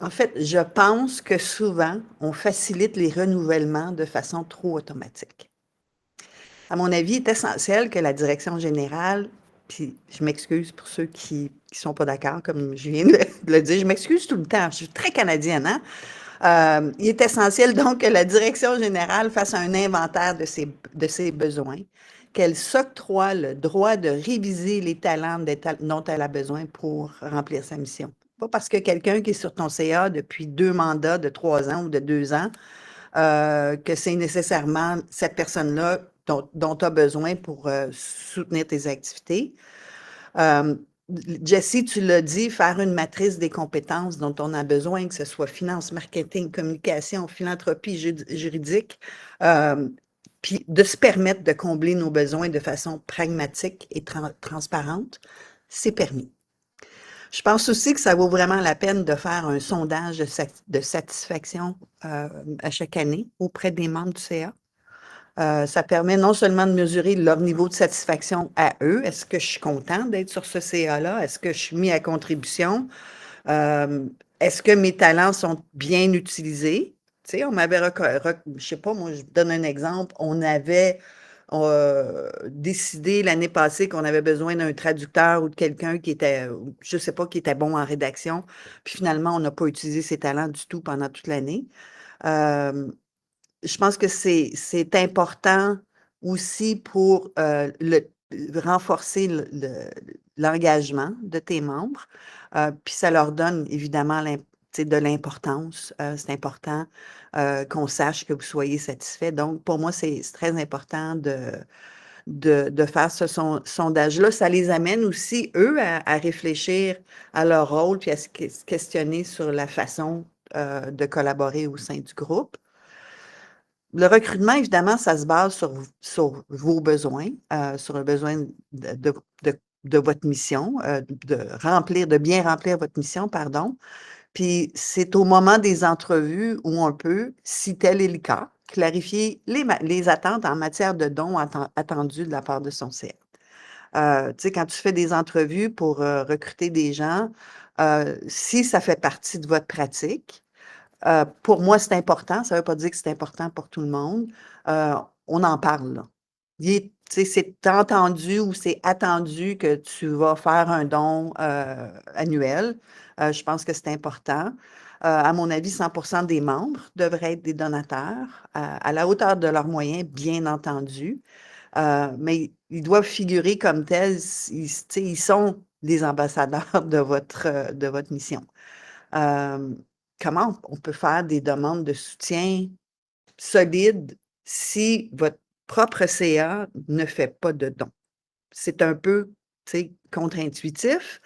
en fait, je pense que souvent, on facilite les renouvellements de façon trop automatique. À mon avis, il est essentiel que la direction générale, puis je m'excuse pour ceux qui ne sont pas d'accord, comme je viens de le dire, je m'excuse tout le temps, je suis très canadienne, hein? Il est essentiel donc que la direction générale fasse un inventaire de ses besoins, qu'elle s'octroie le droit de réviser les talents dont elle a besoin pour remplir sa mission. Pas parce que quelqu'un qui est sur ton CA depuis 2 mandats de 3 ans ou de 2 ans, que c'est nécessairement cette personne-là dont tu as besoin pour soutenir tes activités. Jessie, tu l'as dit, faire une matrice des compétences dont on a besoin, que ce soit finance, marketing, communication, philanthropie, juridique, puis de se permettre de combler nos besoins de façon pragmatique et transparente, c'est permis. Je pense aussi que ça vaut vraiment la peine de faire un sondage de satisfaction à chaque année auprès des membres du CA. Ça permet non seulement de mesurer leur niveau de satisfaction à eux. Est-ce que je suis content d'être sur ce CA-là? Est-ce que je suis mis à contribution? Est-ce que mes talents sont bien utilisés? Tu sais, on m'avait, je sais pas, moi, je donne un exemple. On avait décidé l'année passée qu'on avait besoin d'un traducteur ou de quelqu'un qui était, je sais pas, qui était bon en rédaction. Puis finalement, on n'a pas utilisé ses talents du tout pendant toute l'année. Je pense que c'est important aussi pour renforcer l'engagement de tes membres. Puis ça leur donne évidemment de l'importance. C'est important qu'on sache que vous soyez satisfait. Donc, pour moi, c'est très important de faire ce sondage-là. Ça les amène aussi, eux, à réfléchir à leur rôle puis à se questionner sur la façon de collaborer au sein du groupe. le recrutement, évidemment, ça se base sur vos besoins, sur un besoin de votre mission, de bien remplir votre mission, pardon. Puis c'est au moment des entrevues où on peut, si tel est le cas, clarifier les attentes en matière de dons attendus de la part de son CA. Tu sais, quand tu fais des entrevues pour recruter des gens, si ça fait partie de votre pratique, pour moi, c'est important. Ça ne veut pas dire que c'est important pour tout le monde. On en parle, là. Tu sais, c'est entendu ou c'est attendu que tu vas faire un don annuel. Je pense que c'est important. À mon avis, 100% des membres devraient être des donateurs à la hauteur de leurs moyens, bien entendu. Mais ils doivent figurer comme tels. Tu sais, ils sont les ambassadeurs de votre mission. Comment on peut faire des demandes de soutien solides si votre propre CA ne fait pas de dons? C'est un peu, tu sais, contre-intuitif.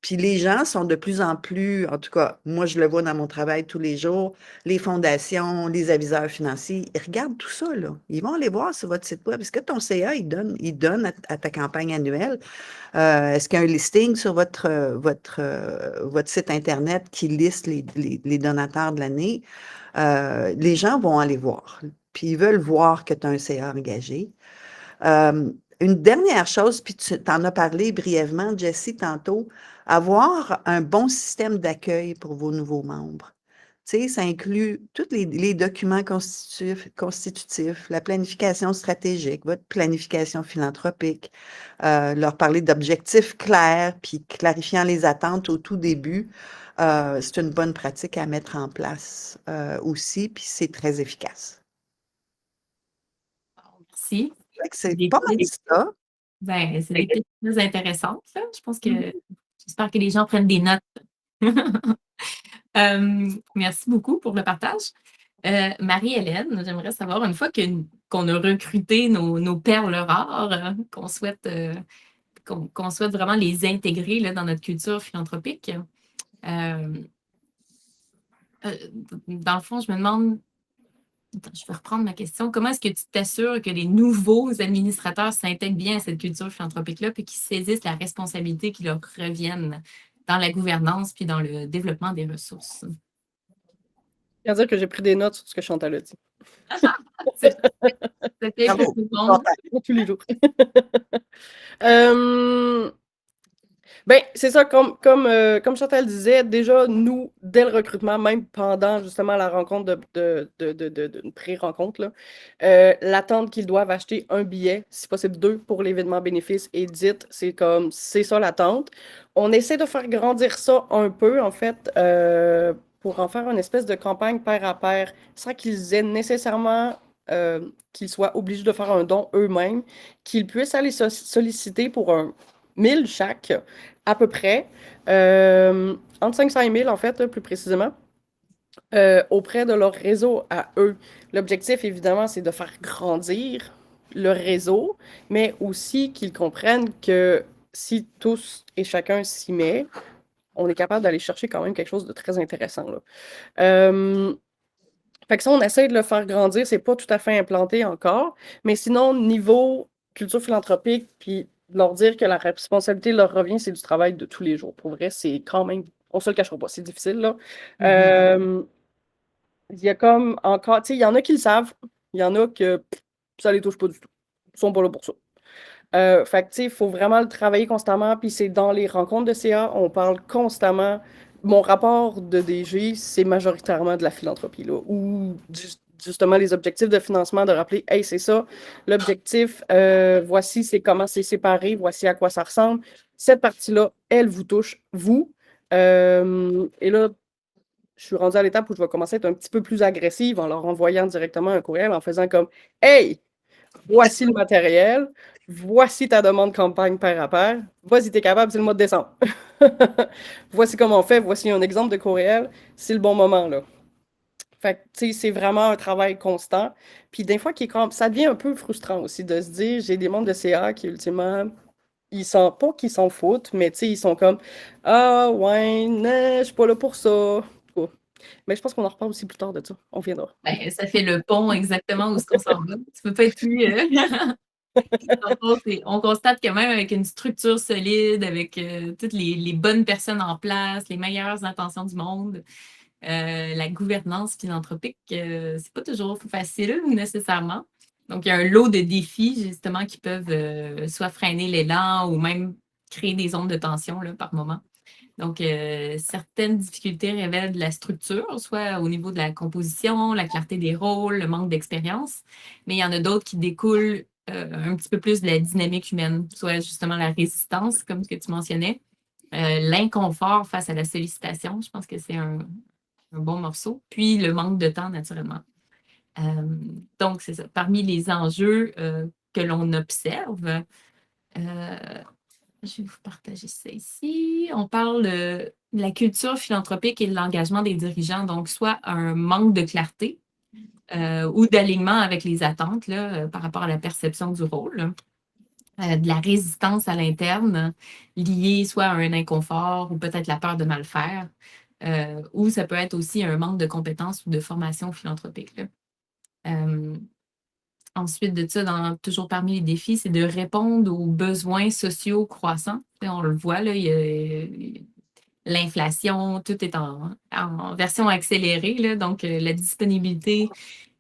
Puis les gens sont de plus en plus, en tout cas, moi je le vois dans mon travail tous les jours, les fondations, les aviseurs financiers, ils regardent tout ça, là. Ils vont aller voir sur votre site web. Est-ce que ton CA, il donne à ta campagne annuelle? Est-ce qu'il y a un listing sur votre site Internet qui liste les donateurs de l'année? Les gens vont aller voir. Puis ils veulent voir que tu as un CA engagé. Une dernière chose, puis tu en as parlé brièvement, Jessie, tantôt, avoir un bon système d'accueil pour vos nouveaux membres. Tu sais, ça inclut tous les documents constitutifs, la planification stratégique, votre planification philanthropique, leur parler d'objectifs clairs, puis clarifiant les attentes au tout début. C'est une bonne pratique à mettre en place aussi, puis c'est très efficace. Merci. Fait que c'est pas mal ça. Ben, c'est des pistes très intéressantes, là. Je pense que j'espère que les gens prennent des notes. Merci beaucoup pour le partage. Marie-Hélène, j'aimerais savoir, une fois qu'on a recruté nos perles rares, qu'on souhaite vraiment les intégrer là, dans notre culture philanthropique, dans le fond, je me demande, je vais reprendre ma question, comment est-ce que tu t'assures que les nouveaux administrateurs s'intègrent bien à cette culture philanthropique-là et qu'ils saisissent la responsabilité qui leur revienne dans la gouvernance puis dans le développement des ressources? Je viens de dire que j'ai pris des notes sur ce que Chantal a dit. C'était Bravo. bon. Tous les jours. Ben, c'est ça, comme Chantal disait, déjà, nous, dès le recrutement, même pendant justement la rencontre une pré-rencontre, là, l'attente qu'ils doivent acheter un billet, si possible 2 pour l'événement bénéfice et dites, c'est ça l'attente. On essaie de faire grandir ça un peu, en fait, pour en faire une espèce de campagne pair à pair, sans qu'ils aient nécessairement qu'ils soient obligés de faire un don eux-mêmes, qu'ils puissent aller solliciter pour un 1000 chaque, à peu près, entre 500 et 1000 en fait, plus précisément, auprès de leur réseau à eux. L'objectif, évidemment, c'est de faire grandir le réseau, mais aussi qu'ils comprennent que si tous et chacun s'y met, on est capable d'aller chercher quand même quelque chose de très intéressant, là. Fait que ça, on essaie de le faire grandir, c'est pas tout à fait implanté encore, mais sinon, niveau culture philanthropique, puis leur dire que la responsabilité leur revient, c'est du travail de tous les jours. Pour vrai, c'est quand même, on se le cachera pas, c'est difficile, là. Il y a comme encore, tu sais, il y en a qui le savent, il y en a que ça les touche pas du tout. Ils sont pas là pour ça. Fait que, tu sais, il faut vraiment le travailler constamment, puis c'est dans les rencontres de CA, on parle constamment. Mon rapport de DG, c'est majoritairement de la philanthropie, là, ou justement les objectifs de financement, de rappeler, hey, c'est ça, l'objectif, voici c'est comment c'est séparé, voici à quoi ça ressemble. Cette partie-là, elle vous touche, vous. Et là, je suis rendue à l'étape où je vais commencer à être un petit peu plus agressive en leur envoyant directement un courriel en faisant comme, hey, voici le matériel, voici ta demande campagne pair à pair, vas-y, t'es capable, c'est le mois de décembre. Voici comment on fait, voici un exemple de courriel, c'est le bon moment, là. Fait que, tu sais, c'est vraiment un travail constant. Puis des fois, ça devient un peu frustrant aussi de se dire, j'ai des membres de CA qui, ultimement, pas qu'ils s'en foutent, mais tu sais, ils sont comme, ah, ouais, non, je suis pas là pour ça. Mais je pense qu'on en reparle aussi plus tard de ça. On viendra. Ben, ça fait le pont exactement où est-ce qu'on s'en va. Tu peux pas être plus... Dans le fond, on constate que même avec une structure solide, avec toutes les bonnes personnes en place, les meilleures intentions du monde, la gouvernance philanthropique, c'est pas toujours facile nécessairement. Donc, il y a un lot de défis, justement, qui peuvent soit freiner l'élan ou même créer des zones de tension là, par moment. Donc, certaines difficultés révèlent de la structure, soit au niveau de la composition, la clarté des rôles, le manque d'expérience, mais il y en a d'autres qui découlent un petit peu plus de la dynamique humaine, soit justement la résistance, comme ce que tu mentionnais, l'inconfort face à la sollicitation, je pense que c'est un bon morceau, puis le manque de temps, naturellement. Donc, c'est ça. Parmi les enjeux que l'on observe, je vais vous partager ça ici. On parle de la culture philanthropique et de l'engagement des dirigeants, donc soit un manque de clarté ou d'alignement avec les attentes là, par rapport à la perception du rôle, de la résistance à l'interne liée soit à un inconfort ou peut-être la peur de mal faire, ou ça peut être aussi un manque de compétences ou de formation philanthropique. Là. Ensuite de ça, toujours parmi les défis, c'est de répondre aux besoins sociaux croissants. On le voit, là, il y a l'inflation, tout est en version accélérée. Là, donc, la disponibilité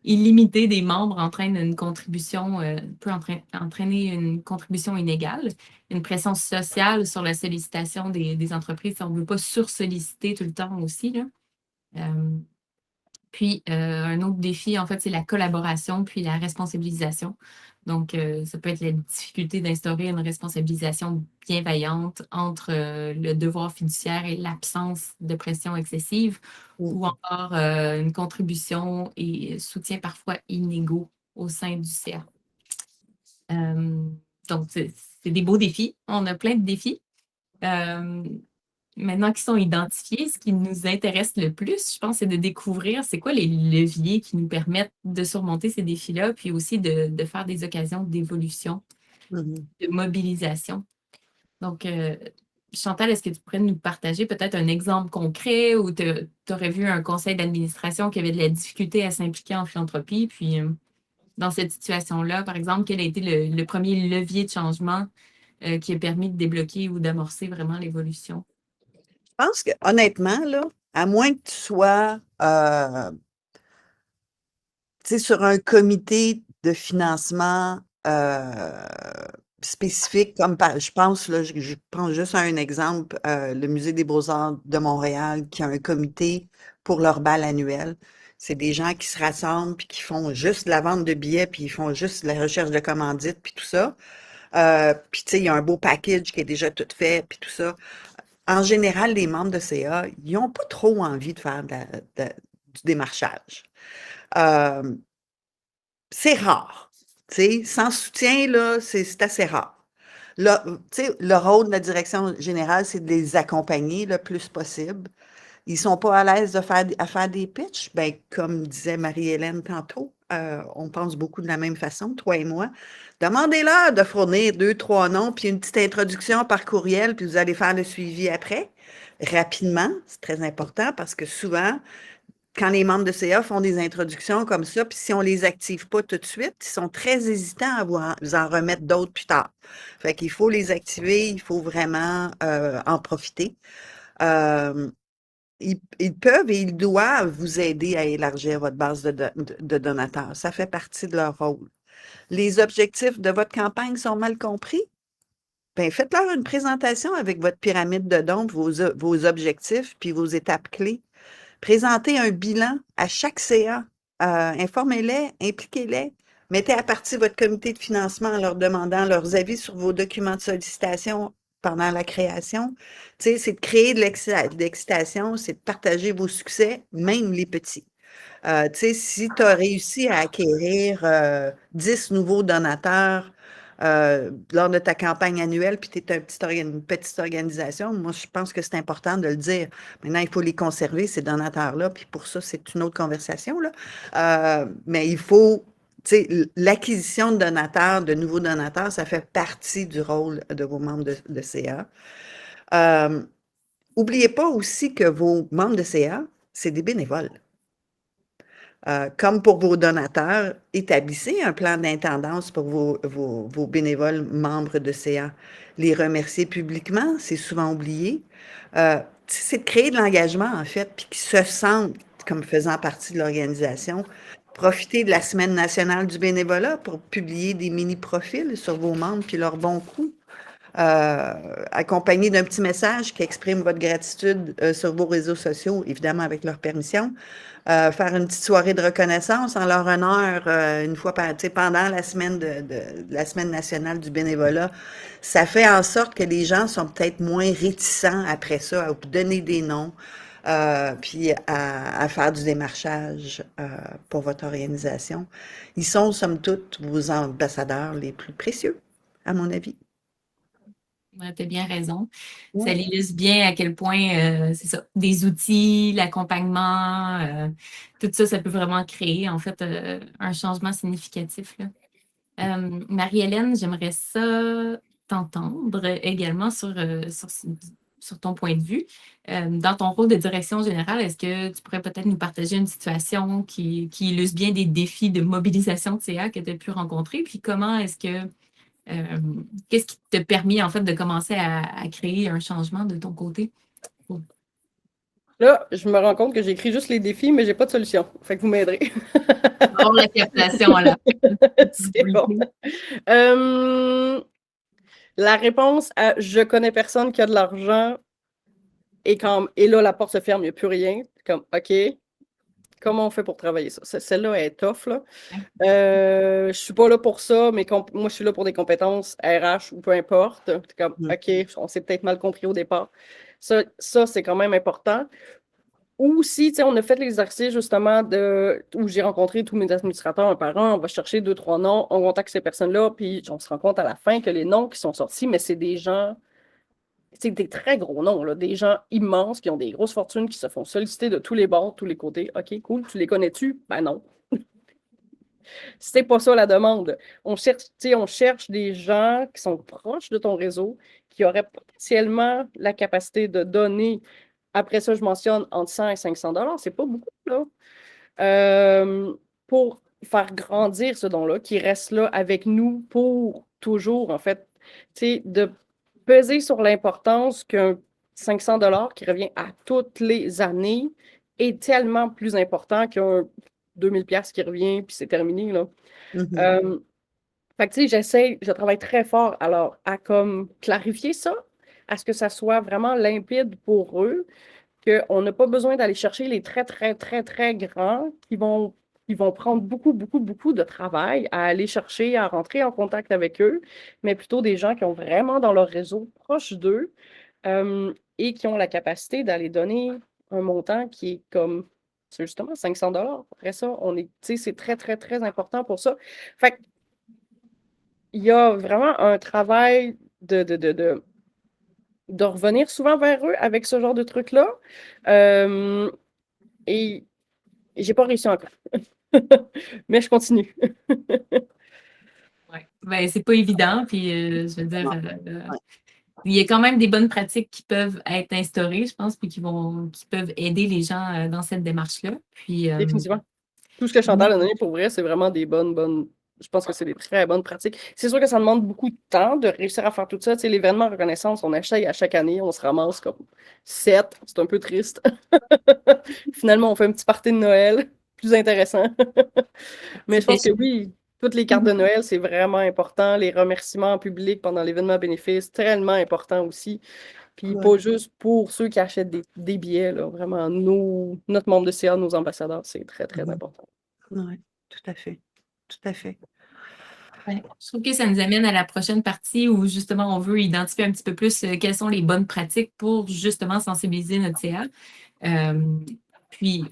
illimitée des membres entraîne une contribution, peut entraîner une contribution inégale, une pression sociale sur la sollicitation des entreprises. On ne veut pas sursolliciter tout le temps aussi. Là. Puis, un autre défi, en fait, c'est la collaboration puis la responsabilisation. Donc, ça peut être la difficulté d'instaurer une responsabilisation bienveillante entre le devoir fiduciaire et l'absence de pression excessive ou encore une contribution et soutien parfois inégaux au sein du CA. Donc, c'est des beaux défis. On a plein de défis. Maintenant qu'ils sont identifiés, ce qui nous intéresse le plus, je pense, c'est de découvrir c'est quoi les leviers qui nous permettent de surmonter ces défis-là, puis aussi de faire des occasions d'évolution, de mobilisation. Donc, Chantal, est-ce que tu pourrais nous partager peut-être un exemple concret où tu aurais vu un conseil d'administration qui avait de la difficulté à s'impliquer en philanthropie, puis dans cette situation-là, par exemple, quel a été le premier levier de changement qui a permis de débloquer ou d'amorcer vraiment l'évolution? Je pense que, honnêtement, là, à moins que tu sois sur un comité de financement spécifique, comme je pense, là, je prends juste un exemple, le Musée des Beaux-Arts de Montréal, qui a un comité pour leur bal annuel. C'est des gens qui se rassemblent, puis qui font juste de la vente de billets, puis ils font juste de la recherche de commandites, puis tout ça. Puis, tu sais, il y a un beau package qui est déjà tout fait, puis tout ça. En général, les membres de CA, ils n'ont pas trop envie de faire du démarchage. C'est rare. Sans soutien, là, c'est assez rare. Là, le rôle de la direction générale, c'est de les accompagner le plus possible. Ils ne sont pas à l'aise à faire des pitchs. Ben, comme disait Marie-Hélène tantôt, on pense beaucoup de la même façon, toi et moi. Demandez-leur de fournir 2, 3 noms, puis une petite introduction par courriel, puis vous allez faire le suivi après, rapidement. C'est très important parce que souvent, quand les membres de CA font des introductions comme ça, puis si on ne les active pas tout de suite, ils sont très hésitants à vous en remettre d'autres plus tard. Fait qu'il faut les activer, il faut vraiment en profiter. Ils peuvent et ils doivent vous aider à élargir votre base de donateurs. Ça fait partie de leur rôle. Les objectifs de votre campagne sont mal compris? Bien, faites-leur une présentation avec votre pyramide de dons, vos objectifs, puis vos étapes clés. Présentez un bilan à chaque CA. Informez-les, impliquez-les. Mettez à partie votre comité de financement en leur demandant leurs avis sur vos documents de sollicitation pendant la création. Tu sais, c'est de créer de l'excitation, c'est de partager vos succès, même les petits. Tu sais, si tu as réussi à acquérir 10 nouveaux donateurs lors de ta campagne annuelle, puis tu es une petite organisation, moi, je pense que c'est important de le dire. Maintenant, il faut les conserver, ces donateurs-là, puis pour ça, c'est une autre conversation, là. Mais il faut, tu sais, l'acquisition de donateurs, de nouveaux donateurs, ça fait partie du rôle de vos membres de CA. N'oubliez pas aussi que vos membres de CA, c'est des bénévoles. Comme pour vos donateurs, établissez un plan d'intendance pour vos bénévoles membres de CA. Les remercier publiquement, c'est souvent oublié. C'est de créer de l'engagement, en fait, puis qu'ils se sentent comme faisant partie de l'organisation. Profitez de la Semaine nationale du bénévolat pour publier des mini-profils sur vos membres puis leurs bons coups. Accompagné d'un petit message qui exprime votre gratitude sur vos réseaux sociaux, évidemment avec leur permission. Faire une petite soirée de reconnaissance en leur honneur une fois pendant la semaine la semaine nationale du bénévolat. Ça fait en sorte que les gens sont peut-être moins réticents après ça à vous donner des noms, puis à faire du démarchage pour votre organisation. Ils sont, somme toute, vos ambassadeurs les plus précieux, à mon avis. Tu as bien raison. Ouais. Ça illustre bien à quel point, c'est ça, des outils, l'accompagnement, tout ça, ça peut vraiment créer, en fait, un changement significatif, là. Marie-Hélène, j'aimerais ça t'entendre également sur ton point de vue. Dans ton rôle de direction générale, est-ce que tu pourrais peut-être nous partager une situation qui illustre bien des défis de mobilisation de CA que tu as pu rencontrer? Puis comment est-ce que qu'est-ce qui t'a permis, en fait, de commencer à créer un changement de ton côté? Là, je me rends compte que j'écris juste les défis, mais j'ai pas de solution. Fait que vous m'aiderez. Oh, la captation, là. C'est bon. La réponse à « je connais personne qui a de l'argent » et là, la porte se ferme, il n'y a plus rien. Comme, OK, comment on fait pour travailler ça? Celle-là est tough, là. Je suis pas là pour ça, mais moi, je suis là pour des compétences RH ou peu importe. C'est comme, OK, on s'est peut-être mal compris au départ. Ça c'est quand même important. Ou si, on a fait l'exercice justement où j'ai rencontré tous mes administrateurs un par un, on va chercher 2-3 noms, on contacte ces personnes-là, puis on se rend compte à la fin que les noms qui sont sortis, mais c'est des gens, c'est des très gros noms, là, des gens immenses qui ont des grosses fortunes, qui se font solliciter de tous les bords, tous les côtés. OK, cool, tu les connais-tu? Ben non. C'est pas ça la demande. On cherche des gens qui sont proches de ton réseau, qui auraient potentiellement la capacité de donner. Après ça, je mentionne entre 100 et 500 $. C'est pas beaucoup, là. Pour faire grandir ce don-là, qui reste là avec nous pour toujours, en fait. De peser sur l'importance qu'un 500 $ qui revient à toutes les années est tellement plus important qu'un 2000 $ qui revient, puis c'est terminé, là. Fait que, je travaille très fort alors à comme clarifier ça, à ce que ça soit vraiment limpide pour eux, qu'on n'a pas besoin d'aller chercher les très, très, très, très grands qui vont prendre beaucoup, beaucoup, beaucoup de travail à aller chercher, à rentrer en contact avec eux, mais plutôt des gens qui ont vraiment dans leur réseau proche d'eux et qui ont la capacité d'aller donner un montant qui est comme, c'est justement 500 $. Après ça, c'est très, très, très important pour ça. Fait que, il y a vraiment un travail de revenir souvent vers eux avec ce genre de trucs-là. Et j'ai pas réussi encore. Mais je continue. Oui, ben, c'est pas évident. Puis, je veux dire, il y a quand même des bonnes pratiques qui peuvent être instaurées, je pense, puis qui peuvent aider les gens dans cette démarche-là. Puis, définitivement. Tout ce que Chantal a donné, pour vrai, c'est vraiment des bonnes. Je pense que c'est des très bonnes pratiques. C'est sûr que ça demande beaucoup de temps de réussir à faire tout ça. L'événement reconnaissance, on essaye à chaque année, on se ramasse comme 7. C'est un peu triste. Finalement, on fait un petit party de Noël. Plus intéressant. Mais je pense que oui, toutes les cartes de Noël, c'est vraiment important. Les remerciements en public pendant l'événement bénéfice, tellement important aussi. Puis pas juste pour ceux qui achètent des billets, là, vraiment, notre membre de CA, nos ambassadeurs, c'est très, très important. Oui, tout à fait. Tout à fait. Ouais, je trouve que ça nous amène à la prochaine partie où justement on veut identifier un petit peu plus quelles sont les bonnes pratiques pour justement sensibiliser notre CA. Puis,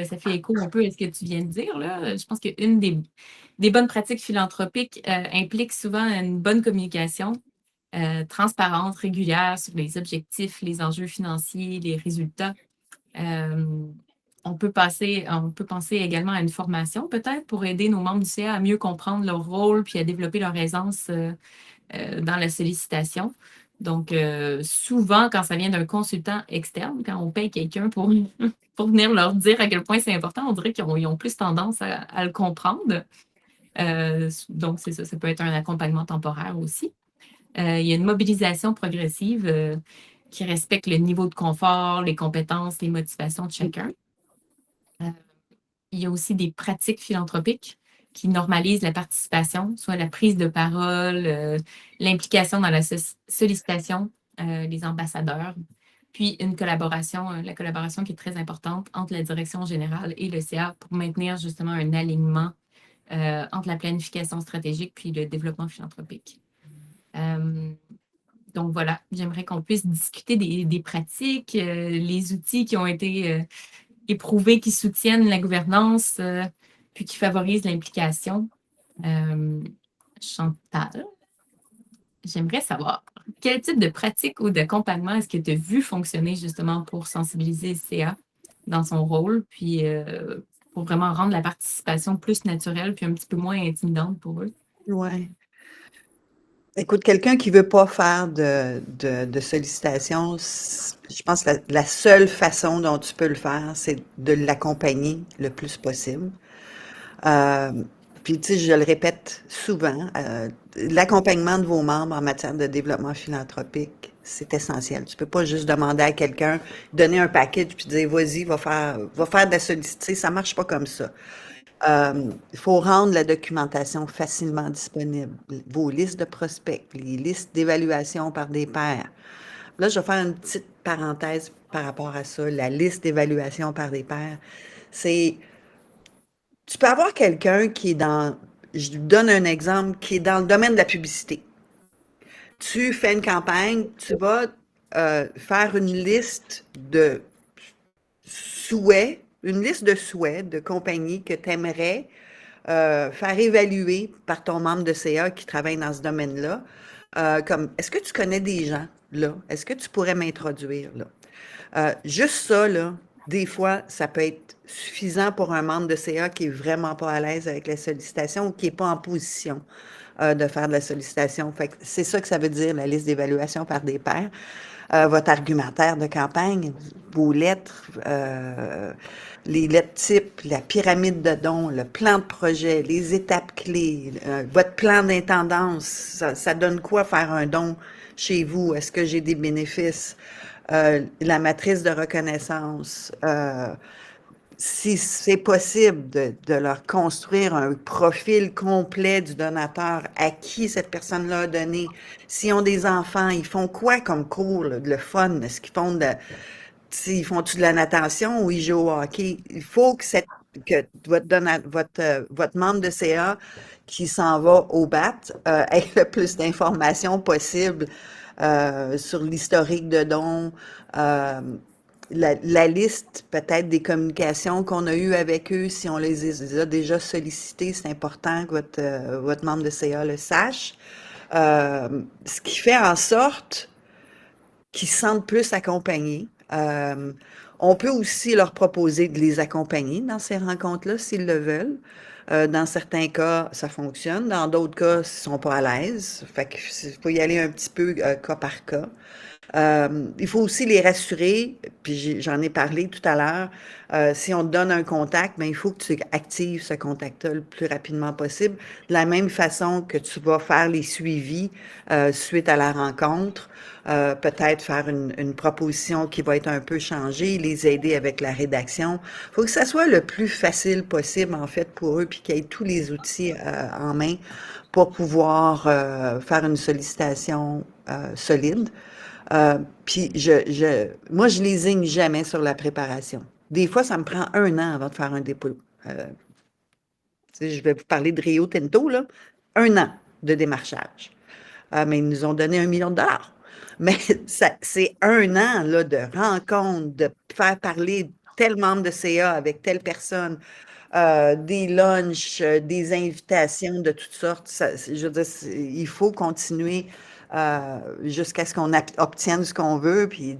ça fait écho un peu à ce que tu viens de dire, là. Je pense qu'une des bonnes pratiques philanthropiques implique souvent une bonne communication transparente, régulière sur les objectifs, les enjeux financiers, les résultats. On peut penser également à une formation peut-être pour aider nos membres du CA à mieux comprendre leur rôle puis à développer leur aisance dans la sollicitation. Donc, souvent, quand ça vient d'un consultant externe, quand on paye quelqu'un pour, pour venir leur dire à quel point c'est important, on dirait qu'ils ont plus tendance à le comprendre. Donc, c'est ça, ça peut être un accompagnement temporaire aussi. Il y a une mobilisation progressive qui respecte le niveau de confort, les compétences, les motivations de chacun. Il y a aussi des pratiques philanthropiques qui normalisent la participation, soit la prise de parole, l'implication dans la sollicitation des ambassadeurs, puis une collaboration, la collaboration qui est très importante entre la direction générale et le CA pour maintenir justement un alignement entre la planification stratégique puis le développement philanthropique. Donc voilà, j'aimerais qu'on puisse discuter des pratiques, les outils qui ont été éprouvés, qui soutiennent la gouvernance, puis qui favorisent l'implication. Chantal, j'aimerais savoir quel type de pratique ou d'accompagnement est-ce que tu as vu fonctionner justement pour sensibiliser le CA dans son rôle, puis pour vraiment rendre la participation plus naturelle, puis un petit peu moins intimidante pour eux? Ouais. Écoute, quelqu'un qui veut pas faire de sollicitation, je pense que la seule façon dont tu peux le faire, c'est de l'accompagner le plus possible. Euh, Puis, tu sais, je le répète souvent, l'accompagnement de vos membres en matière de développement philanthropique, c'est essentiel. Tu peux pas juste demander à quelqu'un, donner un package puis dire, vas-y, va faire de la solliciter. Ça marche pas comme ça. Il faut rendre la documentation facilement disponible. Vos listes de prospects, les listes d'évaluation par des pairs. Là, je vais faire une petite parenthèse par rapport à ça. La liste d'évaluation par des pairs, c'est... Tu peux avoir quelqu'un qui est dans... Je vous donne un exemple, qui est dans le domaine de la publicité. Tu fais une campagne, tu vas faire une liste de souhaits, une liste de souhaits de compagnies que tu aimerais faire évaluer par ton membre de CA qui travaille dans ce domaine-là. Comme, est-ce que tu connais des gens là? Est-ce que tu pourrais m'introduire là? Juste ça, là, des fois, ça peut être suffisant pour un membre de CA qui est vraiment pas à l'aise avec la sollicitation ou qui n'est pas en position de faire de la sollicitation. Fait que c'est ça que ça veut dire, la liste d'évaluation par des pairs. Votre argumentaire de campagne, vos lettres, les lettres types, la pyramide de dons, le plan de projet, les étapes clés, votre plan d'intendance, ça donne quoi faire un don chez vous? Est-ce que j'ai des bénéfices? La matrice de reconnaissance, si c'est possible de leur construire un profil complet du donateur, à qui cette personne-là a donné, s'ils ont des enfants, ils font quoi comme cours, là, le fun, est-ce qu'ils font ils font-tu de la natation ou ils jouent au hockey? Il faut que votre membre de CA qui s'en va au BAT ait le plus d'informations possible sur l'historique de dons, la liste peut-être des communications qu'on a eues avec eux, si on les a déjà sollicités, c'est important que votre membre de CA le sache. Ce qui fait en sorte qu'ils se sentent plus accompagnés. On peut aussi leur proposer de les accompagner dans ces rencontres-là s'ils le veulent. Dans certains cas, ça fonctionne. Dans d'autres cas, ils ne sont pas à l'aise. Fait qu'il faut y aller un petit peu cas par cas. Il faut aussi les rassurer, puis j'en ai parlé tout à l'heure, si on te donne un contact, ben, il faut que tu actives ce contact-là le plus rapidement possible. De la même façon que tu vas faire les suivis suite à la rencontre, peut-être faire une proposition qui va être un peu changée, les aider avec la rédaction. Il faut que ça soit le plus facile possible, en fait, pour eux, puis qu'ils aient tous les outils en main pour pouvoir faire une sollicitation solide. Puis moi, je lésigne jamais sur la préparation. Des fois, ça me prend 1 an avant de faire un dépôt. Je vais vous parler de Rio Tinto, là. 1 an de démarchage. Mais ils nous ont donné 1 million de dollars. Mais c'est 1 an là, de rencontres, de faire parler tel membre de CA avec telle personne, des lunchs, des invitations de toutes sortes. Je veux dire, il faut continuer jusqu'à ce qu'on obtienne ce qu'on veut, puis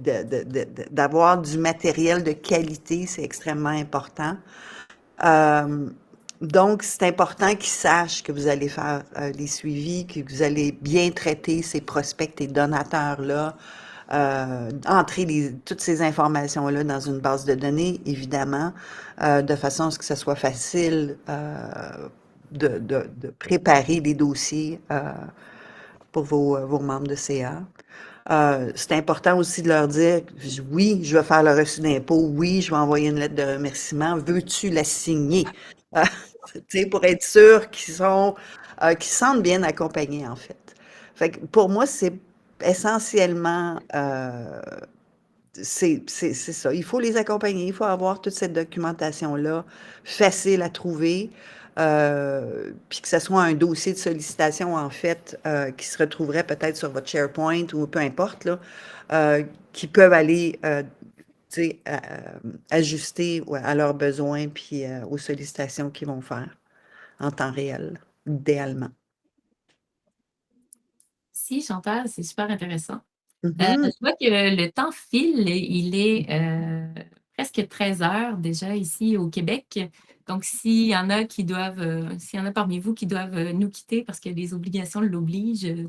d'avoir du matériel de qualité, c'est extrêmement important. Donc, c'est important qu'ils sachent que vous allez faire les suivis, que vous allez bien traiter ces prospects et donateurs-là, entrer toutes ces informations-là dans une base de données, évidemment, de façon à ce que ce soit facile de préparer les dossiers pour vos membres de CA. C'est important aussi de leur dire, oui, je vais faire le reçu d'impôt, oui, je vais envoyer une lettre de remerciement, veux-tu la signer? Euh, pour être sûr qu'ils se sentent bien accompagnés, en fait. Fait que pour moi, c'est essentiellement, c'est ça. Il faut les accompagner, il faut avoir toute cette documentation-là facile à trouver, puis que ce soit un dossier de sollicitation, en fait, qui se retrouverait peut-être sur votre SharePoint ou peu importe, là, qui peuvent aller, tu sais, ajuster à leurs besoins puis aux sollicitations qu'ils vont faire en temps réel, idéalement. Si, Chantal, c'est super intéressant. Mhm. Je vois que le temps file, il est presque 13 heures déjà ici au Québec. Donc, s'il y en a s'il y en a parmi vous qui doivent nous quitter parce que les obligations l'obligent,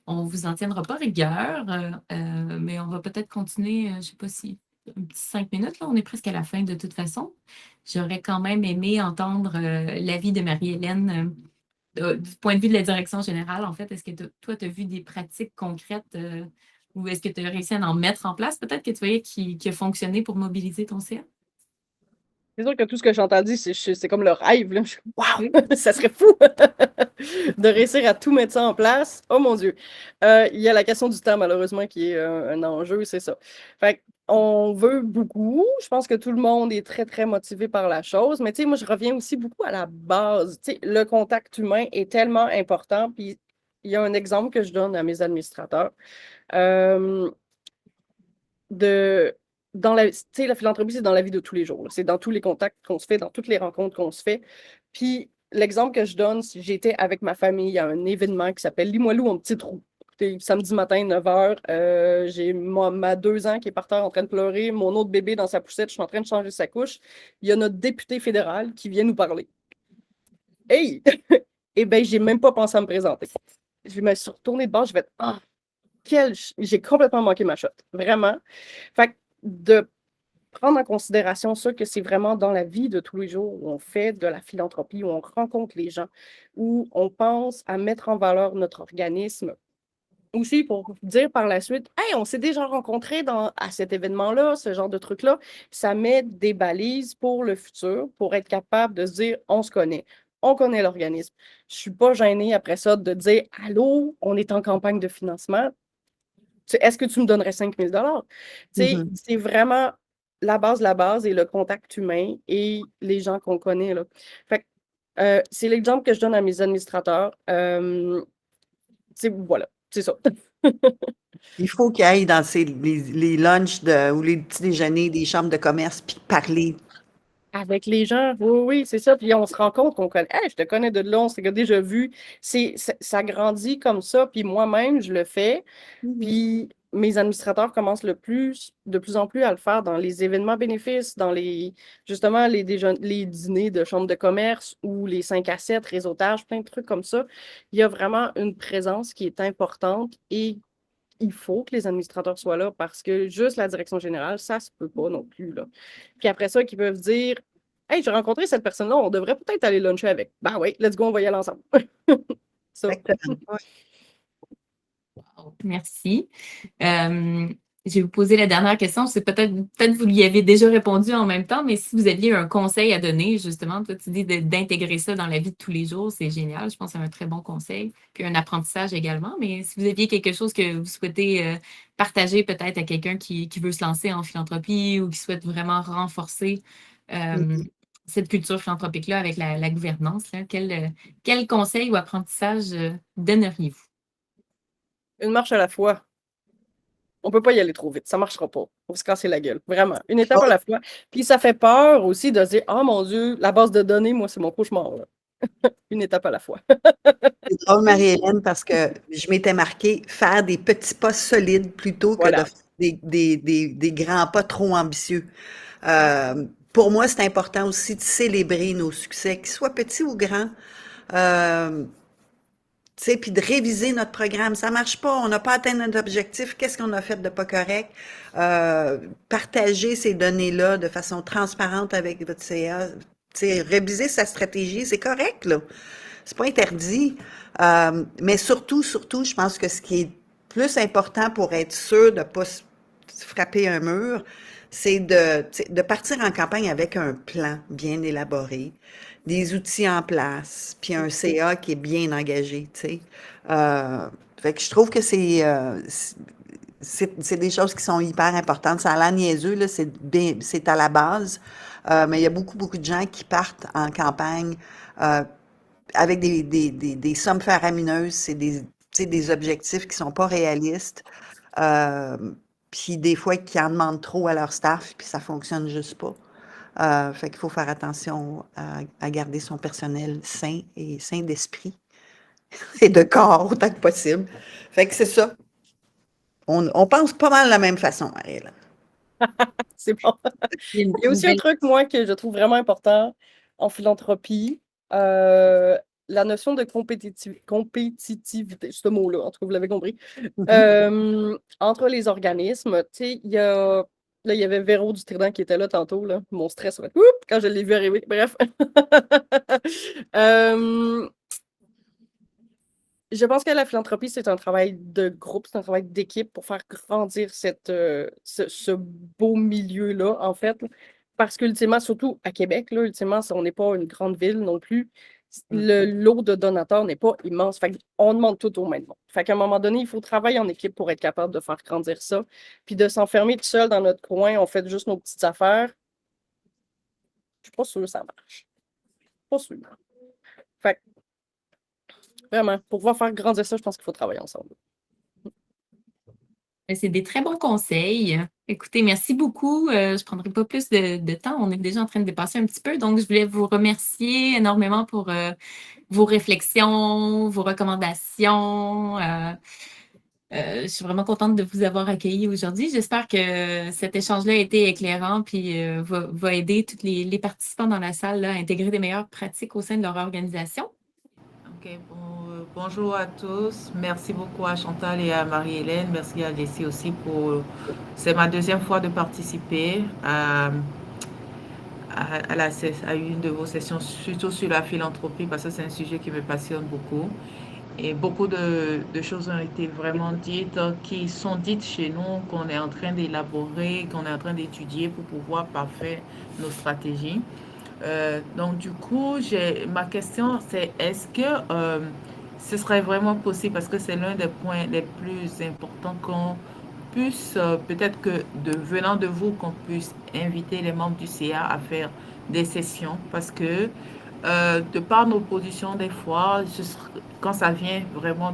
on ne vous en tiendra pas rigueur, mais on va peut-être continuer, je ne sais pas si un petit 5 minutes, là, on est presque à la fin de toute façon. J'aurais quand même aimé entendre l'avis de Marie-Hélène du point de vue de la direction générale, en fait. Est-ce que toi, tu as vu des pratiques concrètes ou est-ce que tu as réussi à en mettre en place? Peut-être que tu voyais qui a fonctionné pour mobiliser ton CA? C'est sûr que tout ce que j'ai entendu, c'est comme le rêve. Là. Oui. Waouh, ça serait fou de réussir à tout mettre ça en place. Oh mon Dieu. Il y a la question du temps, malheureusement, qui est un enjeu, c'est ça. Fait on veut beaucoup. Je pense que tout le monde est très, très motivé par la chose. Mais tu sais, moi, je reviens aussi beaucoup à la base. Tu sais, le contact humain est tellement important. Puis il y a un exemple que je donne à mes administrateurs. La philanthropie, c'est dans la vie de tous les jours. C'est dans tous les contacts qu'on se fait, dans toutes les rencontres qu'on se fait. Puis, l'exemple que je donne, si j'étais avec ma famille à un événement qui s'appelle Lis-moi-Lou en petit trou. Samedi matin, 9 h, j'ai ma 2 ans qui est par terre en train de pleurer, mon autre bébé dans sa poussette, je suis en train de changer sa couche. Il y a notre député fédéral qui vient nous parler. Hey! Eh bien, j'ai même pas pensé à me présenter. Je me suis retournée de bord, je vais j'ai complètement manqué ma shot. Vraiment. Fait que de prendre en considération ça, que c'est vraiment dans la vie de tous les jours où on fait de la philanthropie, où on rencontre les gens, où on pense à mettre en valeur notre organisme. Aussi pour dire par la suite, hey, on s'est déjà rencontrés à cet événement-là, ce genre de truc-là. Ça met des balises pour le futur, pour être capable de se dire, on se connaît. On connaît l'organisme. Je ne suis pas gênée après ça de dire, allô, on est en campagne de financement. Est-ce que tu me donnerais 5 000 Mhm. C'est vraiment la base et le contact humain et les gens qu'on connaît. Là. Fait que, c'est l'exemple que je donne à mes administrateurs. Voilà, c'est ça. Il faut qu'ils aillent dans les lunchs ou les petits déjeuners des chambres de commerce puis parler. Avec les gens, oui, c'est ça. Puis on se rend compte qu'on connaît. Hey, je te connais de là, on s'est déjà vu. Ça grandit comme ça. Puis moi-même, je le fais. Mhm. Puis mes administrateurs commencent de plus en plus à le faire dans les événements bénéfices, dans justement les dîners de chambre de commerce ou les 5 à 7, réseautage, plein de trucs comme ça. Il y a vraiment une présence qui est importante et il faut que les administrateurs soient là parce que juste la direction générale, ça se peut pas non plus. Là. Puis après ça, qu'ils peuvent dire, hey, j'ai rencontré cette personne-là, on devrait peut-être aller luncher avec. Ben oui, let's go, on va y aller ensemble. Ça. Exactement. Ouais. Merci. Je vais vous poser la dernière question. C'est peut-être vous lui avez déjà répondu en même temps, mais si vous aviez un conseil à donner, justement, toi, tu dis d'intégrer ça dans la vie de tous les jours, c'est génial. Je pense que c'est un très bon conseil, puis un apprentissage également. Mais si vous aviez quelque chose que vous souhaitez partager peut-être à quelqu'un qui veut se lancer en philanthropie ou qui souhaite vraiment renforcer cette culture philanthropique-là avec la gouvernance, là, quel conseil ou apprentissage donneriez-vous? Une marche à la fois. On peut pas y aller trop vite, ça marchera pas. On va se casser la gueule, vraiment. Une étape à la fois. Puis ça fait peur aussi de se dire, oh mon Dieu, la base de données, moi, c'est mon cauchemar. Là. Une étape à la fois. C'est drôle, Marie-Hélène, parce que je m'étais marqué faire des petits pas solides plutôt que de Voilà. faire des grands pas trop ambitieux. pour moi, c'est important aussi de célébrer nos succès, qu'ils soient petits ou grands. Euh, Tu sais, puis de réviser notre programme. Ça marche pas, on n'a pas atteint notre objectif. Qu'est-ce qu'on a fait de pas correct? Partager ces données-là de façon transparente avec votre CA. Tu sais, réviser sa stratégie, c'est correct, là. C'est pas interdit. Mais surtout, je pense que ce qui est plus important pour être sûr de ne pas se frapper un mur, c'est de partir en campagne avec un plan bien élaboré, des outils en place, puis un CA qui est bien engagé, tu sais. Fait que je trouve que c'est des choses qui sont hyper importantes. Ça a l'air niaiseux, là, c'est à la base, mais il y a beaucoup de gens qui partent en campagne euh, avec des sommes faramineuses, c'est tu sais, des objectifs qui sont pas réalistes, euh, puis des fois qui en demandent trop à leur staff, puis ça fonctionne juste pas. Fait qu'il faut faire attention à garder son personnel sain et sain d'esprit et de corps autant que possible. Fait que c'est ça. On pense pas mal de la même façon, Ariel. C'est bon. Il y a Il y a aussi un truc, moi, que je trouve vraiment important en philanthropie, la notion de compétitivité, ce mot-là, en tout cas, vous l'avez compris, entre les organismes. Tu sais, là, il y avait Véro du Trident qui était là tantôt, là. Mon stress, ouais, quand je l'ai vu arriver. Bref. Je pense que la philanthropie, c'est un travail de groupe, c'est un travail d'équipe pour faire grandir ce beau milieu-là, en fait. Parce qu'ultimement, surtout à Québec, là, ultimement, on n'est pas une grande ville non plus. Le lot de donateurs n'est pas immense. Fait qu'on demande tout au même monde. Fait qu'à un moment donné, il faut travailler en équipe pour être capable de faire grandir ça. Puis de s'enfermer tout seul dans notre coin, on fait juste nos petites affaires. Je suis pas sûre que ça marche. Pas sûre. Fait que, vraiment, pour pouvoir faire grandir ça, je pense qu'il faut travailler ensemble. C'est des très bons conseils. Écoutez, merci beaucoup. Je ne prendrai pas plus de temps. On est déjà en train de dépasser un petit peu. Donc, je voulais vous remercier énormément pour vos réflexions, vos recommandations. Je suis vraiment contente de vous avoir accueilli aujourd'hui. J'espère que cet échange-là a été éclairant puis va aider tous les participants dans la salle là, à intégrer des meilleures pratiques au sein de leur organisation. Ok, bonjour à tous. Merci beaucoup à Chantal et à Marie-Hélène. Merci à Jessie aussi pour... C'est ma deuxième fois de participer à une de vos sessions, surtout sur la philanthropie, parce que c'est un sujet qui me passionne beaucoup. Et beaucoup de choses ont été vraiment dites, qui sont dites chez nous, qu'on est en train d'élaborer, qu'on est en train d'étudier pour pouvoir parfaire nos stratégies. Donc, du coup, ma question, c'est est-ce que ce serait vraiment possible, parce que c'est l'un des points les plus importants qu'on puisse, peut-être que venant de vous, qu'on puisse inviter les membres du CA à faire des sessions, parce que de par nos positions, des fois, quand ça vient vraiment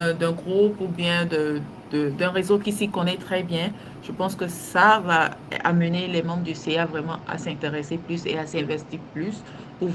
d'un groupe ou bien d'un réseau qui s'y connaît très bien, je pense que ça va amener les membres du CA vraiment à s'intéresser plus et à s'investir plus pour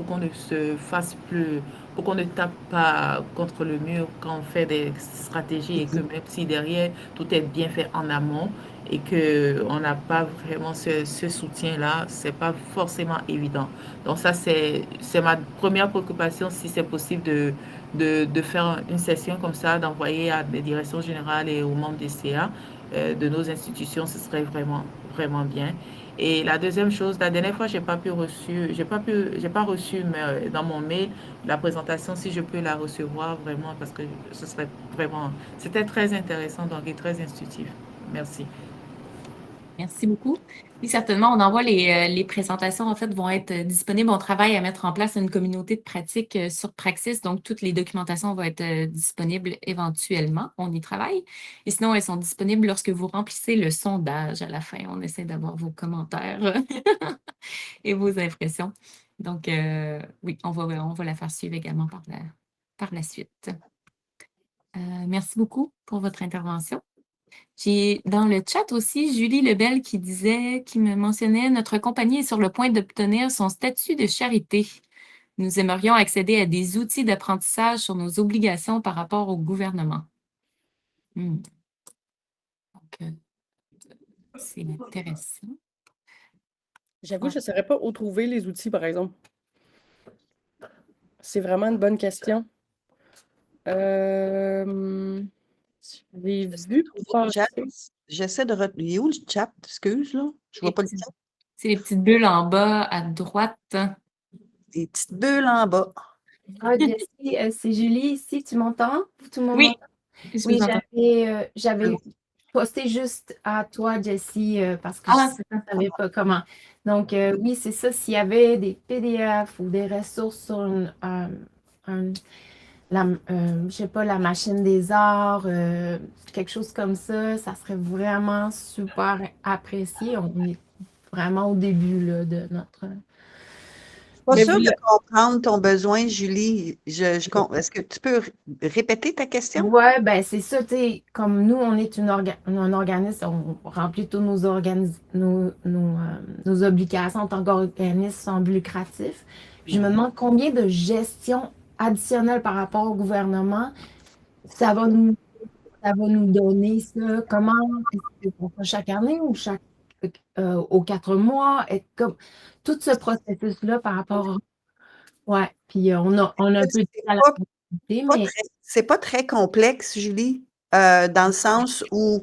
qu'on ne se fasse plus, pour qu'on ne tape pas contre le mur quand on fait des stratégies et que même si derrière tout est bien fait en amont et qu'on n'a pas vraiment ce soutien-là, c'est pas forcément évident. Donc ça, c'est ma première préoccupation, si c'est possible de faire une session comme ça, d'envoyer à des directions générales et aux membres des CA de nos institutions, ce serait vraiment bien. Et la deuxième chose, la dernière fois, j'ai pas reçu dans mon mail la présentation, si je peux la recevoir vraiment, parce que ce serait vraiment, c'était très intéressant, donc et très instructif. Merci. Merci beaucoup. Oui, certainement, on envoie les présentations, en fait, vont être disponibles. On travaille à mettre en place une communauté de pratique sur Praxis, donc toutes les documentations vont être disponibles éventuellement. On y travaille. Et sinon, elles sont disponibles lorsque vous remplissez le sondage à la fin. On essaie d'avoir vos commentaires et vos impressions. Donc, oui, on va la faire suivre également par la suite. Merci beaucoup pour votre intervention. J'ai dans le chat aussi Julie Lebel qui me mentionnait, notre compagnie est sur le point d'obtenir son statut de charité. Nous aimerions accéder à des outils d'apprentissage sur nos obligations par rapport au gouvernement. Donc, C'est intéressant. J'avoue, je ne saurais pas où trouver les outils, par exemple. C'est vraiment une bonne question. J'ai vu Chat. passer. J'essaie de Il est où le chat? Excuse, là. Je vois pas le chat. C'est les petites bulles en bas à droite. Des petites bulles en bas. Ah, Jessie, c'est Julie ici, tu m'entends? Tout le monde Oui, m'entend? je Oui, vous entends. j'avais posté juste à toi, Jessie, parce que Ah, je ne savais pas comment. Donc, oui, c'est ça. S'il y avait des PDF ou des ressources sur je sais pas, la machine des arts, quelque chose comme ça serait vraiment super apprécié. On est vraiment au début là, de notre... Pas Mais sûr vous de l'a- comprendre ton besoin, Julie. Est-ce que tu peux répéter ta question? Ouais, ben c'est ça, tu sais, comme nous, on est un organisme, on remplit tous nos obligations en tant qu'organisme sans but lucratif. Puis je me demande combien de gestion additionnelle par rapport au gouvernement ça va nous, ça va nous donner ça. Comment est-ce qu'on fait chaque année ou aux 4 mois? Tout ce processus-là par rapport. Ouais, puis on a un peu de C'est temps à la pas, facilité, pas mais. très, c'est pas très complexe, Julie, dans le sens où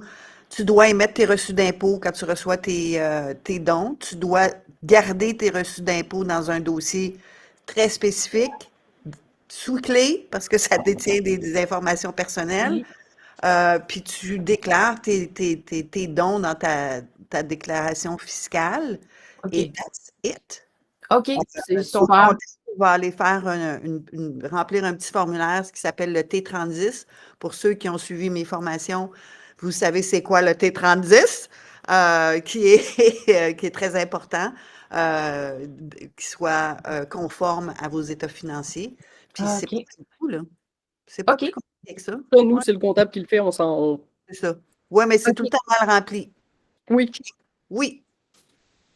tu dois émettre tes reçus d'impôt quand tu reçois tes dons. Tu dois garder tes reçus d'impôt dans un dossier très spécifique, sous clé, parce que ça détient des informations personnelles. Puis tu déclares tes dons dans ta déclaration fiscale. OK. Et that's it. OK, c'est Ton super. comptable va aller faire remplir un petit formulaire, ce qui s'appelle le T3010. Pour ceux qui ont suivi mes formations, vous savez c'est quoi le T3010, qui est très important, qui soit conforme à vos états financiers. Puis c'est OK. pas très fou, là. C'est pas OK. plus compliqué que ça. Ça, nous, Ouais, c'est le comptable qui le fait, c'est ça. Oui, mais c'est OK. tout le temps mal rempli. Oui, Oui,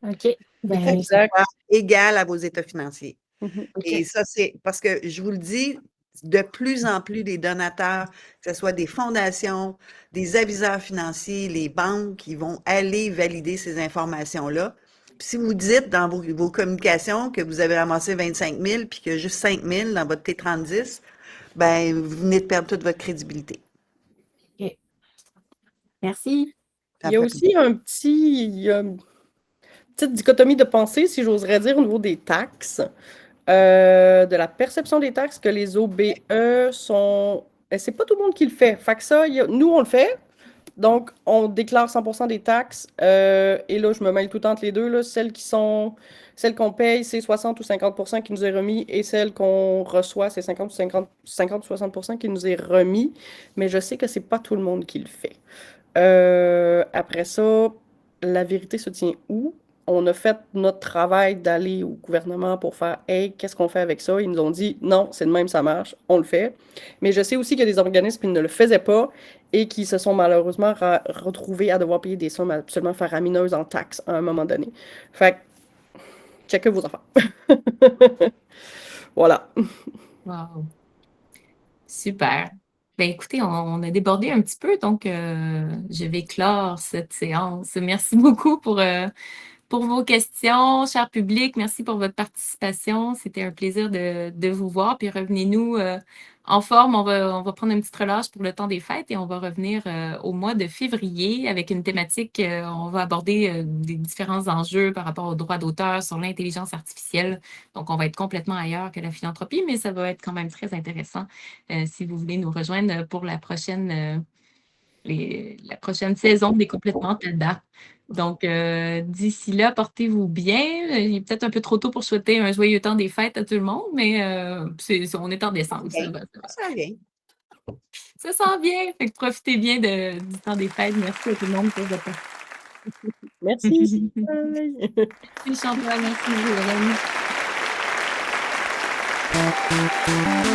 OK. il Ben, faut que ça exact. soit égal à vos états financiers. Mhm. Et OK. ça, c'est parce que je vous le dis, de plus en plus des donateurs, que ce soit des fondations, des aviseurs financiers, les banques, ils vont aller valider ces informations-là. Puis si vous dites dans vos communications que vous avez ramassé 25 000 puis qu'il y a juste 5 000 dans votre T3010, ben vous venez de perdre toute votre crédibilité. OK. Merci. Ça Il y a fait aussi il y a une petite dichotomie de pensée, si j'oserais dire, au niveau des taxes, de la perception des taxes que les OBE sont. C'est pas tout le monde qui le fait. Fait que ça, nous, on le fait. Donc, on déclare 100% des taxes. Et là, je me mêle tout le temps entre les deux. Là. Celles qu'on paye, c'est 60 ou 50% qui nous est remis. Et celles qu'on reçoit, c'est 50 ou 60% qui nous est remis. Mais je sais que c'est pas tout le monde qui le fait. Après ça, la vérité se tient où? On a fait notre travail d'aller au gouvernement pour faire Hey, qu'est-ce qu'on fait avec ça? Ils nous ont dit non, c'est de même, ça marche, on le fait. Mais je sais aussi qu'il y a des organismes qui ne le faisaient pas et qui se sont malheureusement retrouvés à devoir payer des sommes absolument faramineuses en taxes à un moment donné. Fait que, checkez vos affaires. Voilà. Wow. Super. Ben, écoutez, on a débordé un petit peu, donc je vais clore cette séance. Merci beaucoup pour vos questions, cher public. Merci pour votre participation. C'était un plaisir de vous voir. Puis revenez-nous en forme. On va prendre une petite relâche pour le temps des fêtes et on va revenir au mois de février avec une thématique. On va aborder des différents enjeux par rapport aux droits d'auteur sur l'intelligence artificielle. Donc, on va être complètement ailleurs que la philanthropie, mais ça va être quand même très intéressant si vous voulez nous rejoindre pour la prochaine saison des Complètement Tada. Donc, d'ici là, portez-vous bien. Il est peut-être un peu trop tôt pour souhaiter un joyeux temps des fêtes à tout le monde, mais on est en décembre. Ça vient. Ça sent bien. Fait que profitez bien du temps des fêtes. Merci à tout le monde pour votre participation. Merci. Bye. Merci Chantal, merci Marie-Hélène.